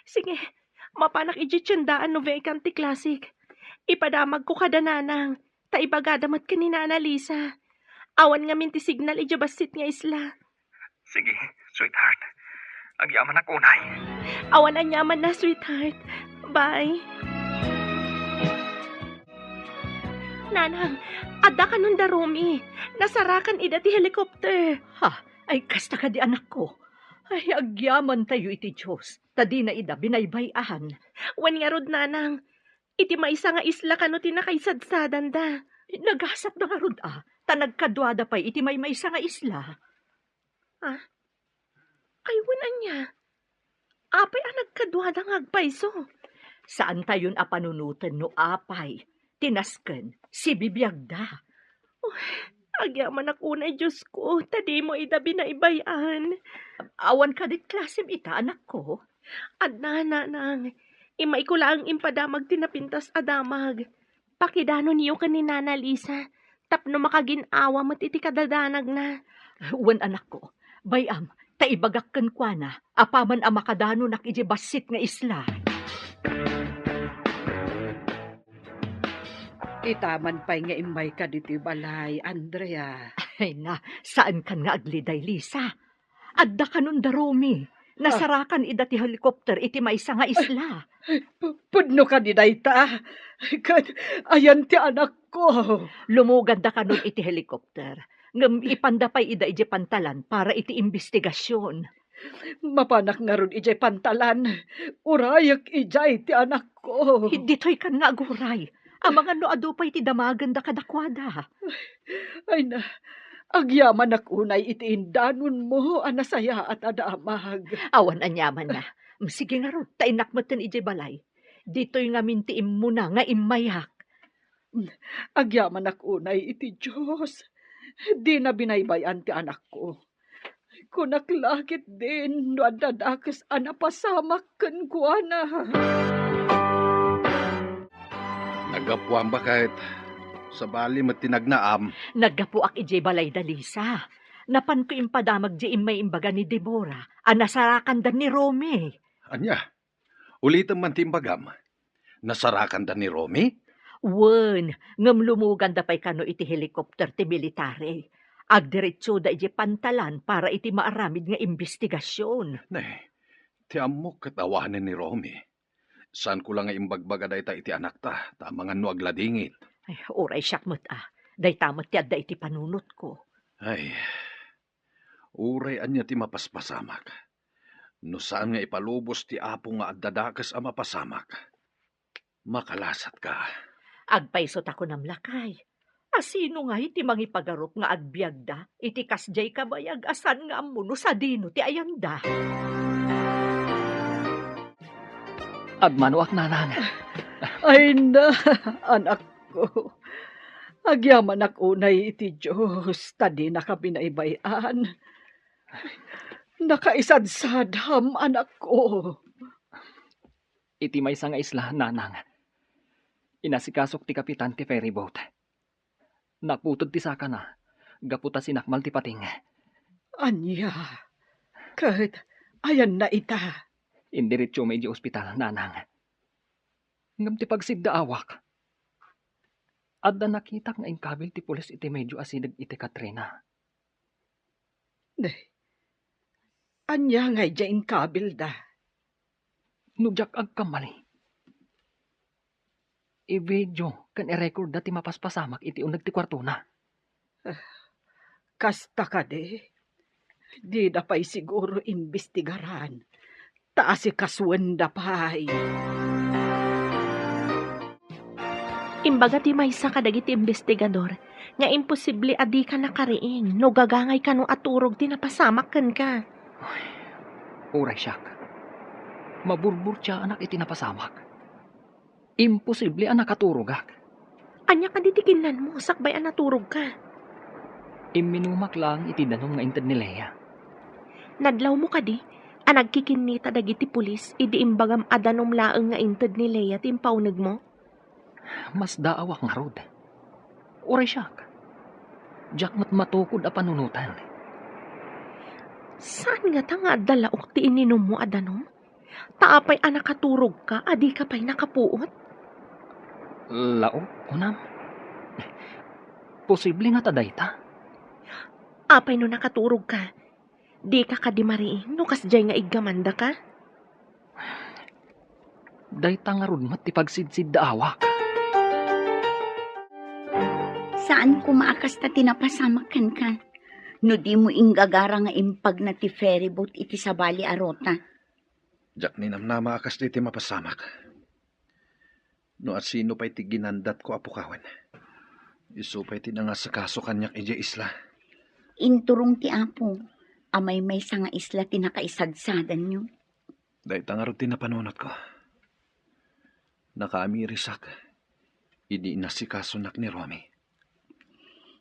Sige, mapanak iti tiyandaan no vacant ti classic. Ipadamag ko kada nanang, ta ibagadamat ka ni Nana Lisa. Awan nga min ti signal iti basit nga isla. Sige, sweetheart. Agyaman ako unay. Awan anyaman na, sweetheart. Bye. Nanang, adda ka nun darumi. Nasarakan ida ti helicopter. Ay, kasta ka di anak ko. Ay, agyaman tayo iti Diyos. Tadi na ida binaybayahan. Wan nga rod, nanang. Iti maisa nga isla kano tinakaisadsadan da. Nagasap na nga rod Tanagkadwada pa iti may maysa nga isla. Ay, wanan niya. Apay ang nagkadwada nga agpaiso. Saan tayon panunutan no apay? Tinasken, si bibiyagda. Agyaman ako na, Diyos ko. Tadi mo ida binaybayan. Awan ka dit klasim ita, anak ko. Adna, nanang. Imay ko lang impadamag tinapintas adamag. Pakidano niyo ka ni Nana Lisa. Tapno makaginawa mo't iti kadadanag na. Wan anak ko, bayam, taibagakkan kwa na, apaman ang makadano nak iti basit nga isla. Itaman pa'y nga imay ka dito balay, Andrea. Ay na, saan kan nga agliday, Lisa? Adda ka nun darumi. Nasarakan ida ti helicopter iti maysa nga isla. Pudno ka di dayta. Ayan ti anak ko. Lumugad da ka nun iti helicopter. Ngam ipandapay ida iti pantalan para iti investigasyon. Mapanak nga ron ijay pantalan. Urayak ijay ti anak ko. Dito'y kan nga aguray. Ang mga no adupay ti damagan da kadakwada. Ay na, agyaman akunay iti indanon mo, anasaya at adamag. Awan anyaman na. Sige nga ron, tainak mo tin ijay balay. Dito'y nga mintiim mo na nga imayak. Agyaman akunay iti Diyos. Di na binaybayan ti anak ko. Kunaklakit din, no adadakas anapasamak kan kuana. Nagapuan ba kahit sa bali matinagnaam? Naggapuak ijay balay da Lisa. Napan ko impadamag di imay imbaga ni Deborah. Nasarakan da ni Romy. Anya, ulitan man timbagam. Nasarakan da ni Romy? Wen, ngam lumugan da pa'y kano iti helicopter ti military. Agdiretso da iti pantalan para iti maaramid nga investigasyon. Ne, ti amok katawanan ni Romy. Saan ko lang nga imbagbaga dayta iti anak ta, tamangan no agladingit. Ay, oray siyak mo't day tamot ti adda iti panunot ko. Ay, uray anya ti mapaspasamak. No saan nga ipalubos ti apo nga addadakas ang mapasamak. Makalasat ka. Agpaisot ako namlakay. Asino nga iti mangipagarup nga agbyagda, iti kasjay kabayag asan nga amuno sa dino ti ayanda. Agmanuak nanang. Ay na, anak ko. Agyaman akunay iti Diyos, tadi nakabinaybayan. Nakaisadsadham, anak ko. Iti may nga isla, nanang. Inasikasok ti kapitan ti ferryboat. Nakputod ti saka na. Gaputa sinakmal ti pating. Anya, kahit ayan na ita. Indiretso may di ospital, nanang. Ngam ti pagsidda awak. Adda nakita nga inkabil ti pulis iti medyo asidag iti Katrina. Anya nga dyan kabil da. Nujak agkamali. I-video kan i-record da ti mapaspasamak iti unag ti kwarto na. Kasta ka de. Di da pa'y siguro imbestigaran. Taasi kaswan da pa'y. Imbaga ti maysa kadagiti investigador, nga imposible adi ka nakariing, no gagangay ka no aturog ti napasamak kan ka. Uray siyak. Maburbur siya anak iti napasamak. Imposible ang nakaturugak. Anya ka ditikinan mo, sakbay ang naturog ka. Iminumak lang iti danom nga inted ni Lea. Nadlaw mo ka di, nagkikinita dagiti pulis, idi imbagam adanom laeng nga inted ni Lea timpawnag mo. Mas daawak nga rod. Uray siyak. Diyak mat matukod a panunutan. Saan nga ta nga dalaok ti ininom mo adanom? Taapay anakaturog ka, adi ka pa'y nakapuot. Laok, unam. Posible nga taday ta. Apay no nakaturog ka. Di ka kadimariing, no kasjay nga igamanda ka. Dayta nga rudmat ti pagsidsid da awak. Saan ko maakas ta tinapasamakan ka? No di mo inggagara nga impag na ti ferry boat iti sabali arota. Jak ni namnama akas di ti mapasamak. No at sino pa'y ti ginandat ko apukawan. Isu pa'y ti nangasakaso kanyak ije isla. Inturong ti apo. Amay may nga isla tinakaisadsadan nyo. Dahil tangarot ti napanunot ko. Nakaamirisak. Idi nasikasonak ni Romy.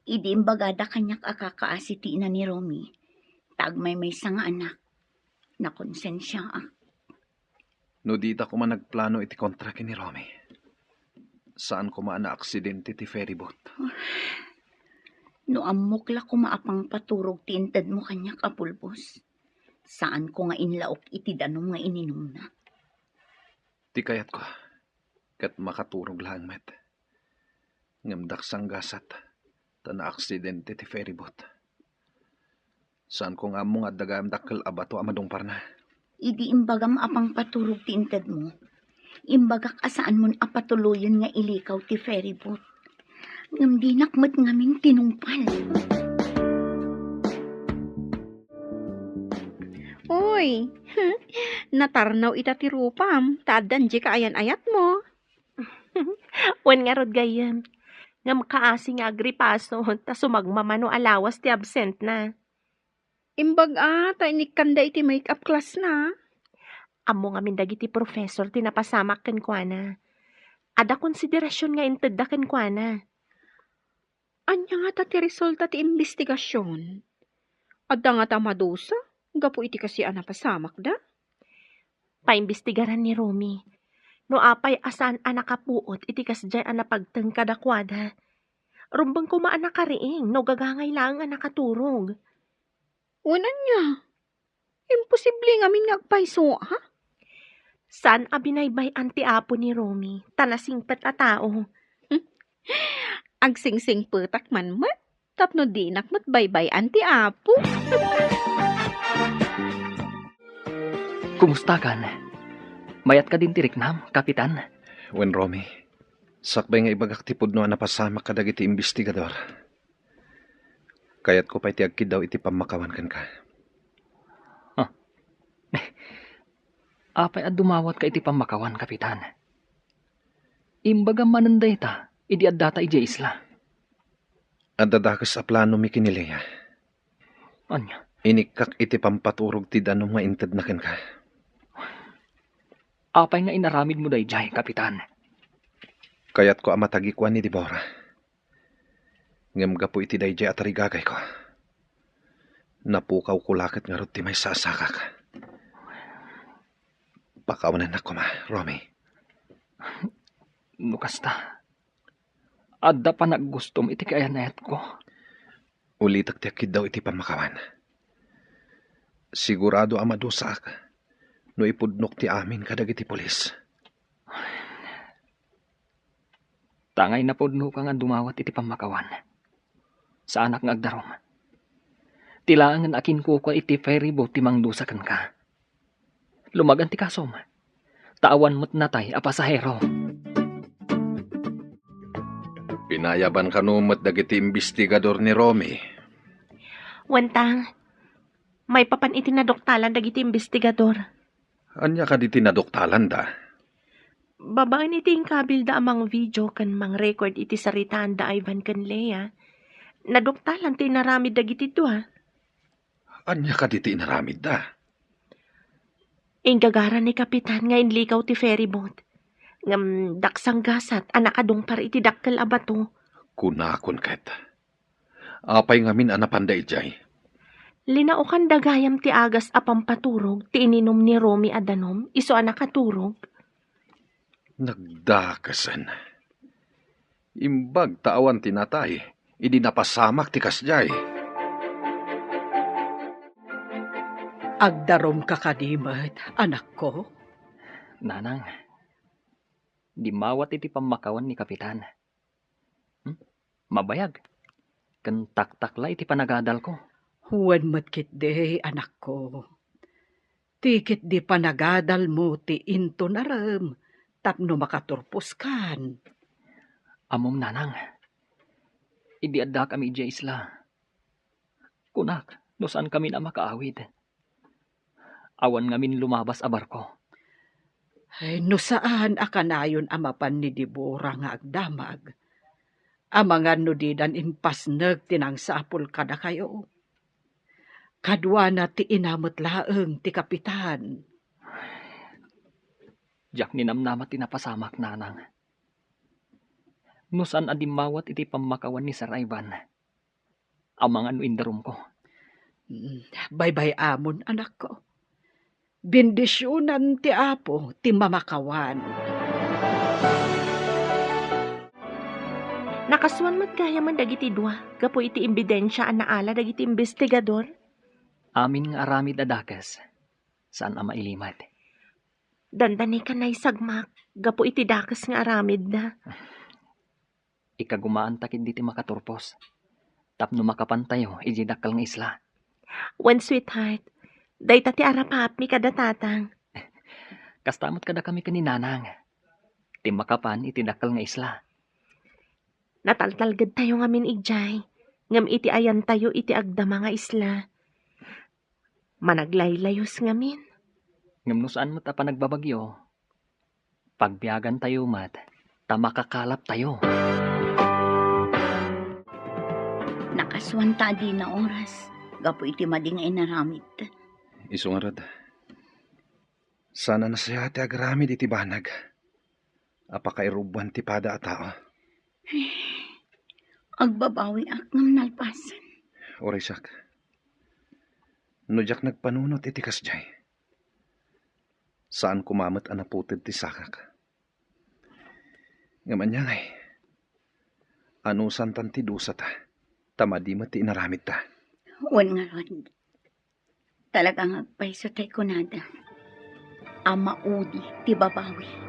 Idi imbagada kanyak akakaasiti na ni Romy. Tagmay may nga anak. Nakonsensya ak. No dita ko man nagplano iti kontraki ni Romy. Saan ko man na aksidente ti ferry boat. No amukla ko maapang paturog tintad mo kanyak apulbos. Saan ko nga inlaok iti danom nga ininom na. Ti kayat ko. Kat makaturog lang met. Ngamdak sang gasat. Ta na aksidente ti ferry boat. Saan ko nga mo nga dagam dakkel abato amadong parna. Idi imbagam apang paturog tintad mo. Imbagak asaan mo apatuloyon nga ilikaw ti ferry boat. Ngam di nakmat ngaming tinungpal. Uy, natarnaw ita ti rupam. Taadan di ka ayan-ayat mo. Wan nga rod gayam. Ngam kaasi nga agripaso, ta sumagmamano alawas ti absent na. Imbag ta inikanda iti make-up class na. Amo nga mindag iti professor tinapasamak ken kuana. Ada konsiderasyon nga inted da ken kuana. Anya nga ta ti resulta ti investigasyon. Adda nga ta madusa. Gapo iti kasi anapasamak da. Paimbestigaran ni Romy. No apay asan anakapuot iti kasjay anapagteng kadakwada. Rumbang kumaan na kariing, no gagangay lang anakaturog. Unan niya. Imposible nga min ngagpaiso, ha? San abinaybay anti apo ni Romy, tanasingpet a tao. Agsingsing petak man mat. Tapno dinak mat baybay anti apo. Kumusta kan? Mayat ka din tiriknam, kapitan. Wen Romy. Sakbay nga ibagak tipod no napasamak kadag iti investigador. Kayat ko pa'y ti agkid daw iti pamakawan kan ka. Apay at dumawat ka iti pamakawan, kapitan. Imbaga mananday ta, idi at data ije isla. At dadakas sa plano mi kinilaya. Anya? Inikak iti pampaturog ti danom nga inted na ken ka. Apay nga inaramid mo day jay, kapitan. Kayat ko amatagikwan ni Deborah. Ngem gapo iti day jay at rigagay ko. Napukaw ko lakit nga rod ti may sasakak. Pakawanan ako Romy. Nukasta. Adda pa naggustom iti kayanayat ko. Ulitak ti akid daw iti pamakawan. Sigurado amadusak. No ipudnok ti amin kadag iti polis. Tangay na podno ka nga dumawat iti pamakawan. Sa anak nga agdarom. Tilaangan akin ko iti ferry boat ti mangdusakan ka. Lumagan ti kasom. Tawan mo't natay a pasahero. Pinayaban ka numot dagiti investigador ni Romy. Wantang, may papan iti nadoktalan dagiti investigador. Anya ka di tinadoktalan da? Babaan iti kabil da amang video kan mang record iti saritaan da Ivan kan Lea. Nadoktalan ti naramid dagiti ito ha. Anya ka di tinaramid da? Ingagara ni kapitan nga inlikaw ti ferry boat. Ngam daksang gasat anakadong par iti dakkel abato. Kunakon ket. Apay ngamin anapanday jay. Linaukan dagayam ti agas apampaturog ti ininom ni Romy adanom iso anakaturog. Nagdakasan. Imbag taawan tinatay. Idi napasamak ti kasjay. Agdarom ka kadimat, anak ko. Nanang, di mawat iti pamakawan ni Kapitan. Mabayag. Kan taktakla iti panagadal ko. Huwan matkit de, anak ko. Tikit di panagadal mo ti into naram, tapno makaturpos kan. Amom nanang, idi adda kami iti isla. Kunak, no saan kami na makaawid. Awan ngamin lumabas a barko. Ay, no saan akanayon amapan ni Dibora nga agdamag. Amangan no didan impasnag tinang sapul kada kayo. Kadwa na ti inamot laeng ti kapitan. Diyak ninamnamat tinapasamak nanang. No saan adimawat iti pamakawan ni Sarayban. Amangan no indarum ko. Bye-bye amon, anak ko. Bendisyonan ti Apo ti mamakawan. Nakaswan mat gaya man dagiti dua, gapo iti imbidensya an naala dagiti investigador. Amin nga aramid adakas. Saan ama ilimat? Dandani ka na isagmak, gapo iti dakas nga aramid na. Ikagumaan takid diti makaturpos. Tapno makapantayo, ijidakal nga isla. When sweetheart, day tati arapap mi kada tatang. Kastamot kada kami kaninanang. Ti makapan iti dakal nga isla. Nataltalgad tayo ngamin ijay, ngam iti ayan tayo iti agdama nga isla. Managlaylayos ngamin. Ngam no saan mat apa nagbabagyo. Pagbiyagan tayo mat, tamakakalap tayo. Nakaswan ta di na oras. Gapo iti mading inaramid. Isungarad. Sana nasayati agaramid iti banag. Apakairuban ti pada a tao. Agbabawi akngam nalpasan. Oray sak. No jak nagpanunot iti kasjay. Saan kumamat anaputid ti sakak. Ngaman niya ngay. Anusan tan ti dusa ta. Tamadi mo ti inaramid ta. Wan nga ron. Talagang agpaiso tay kunada. Ama udi ti babawi.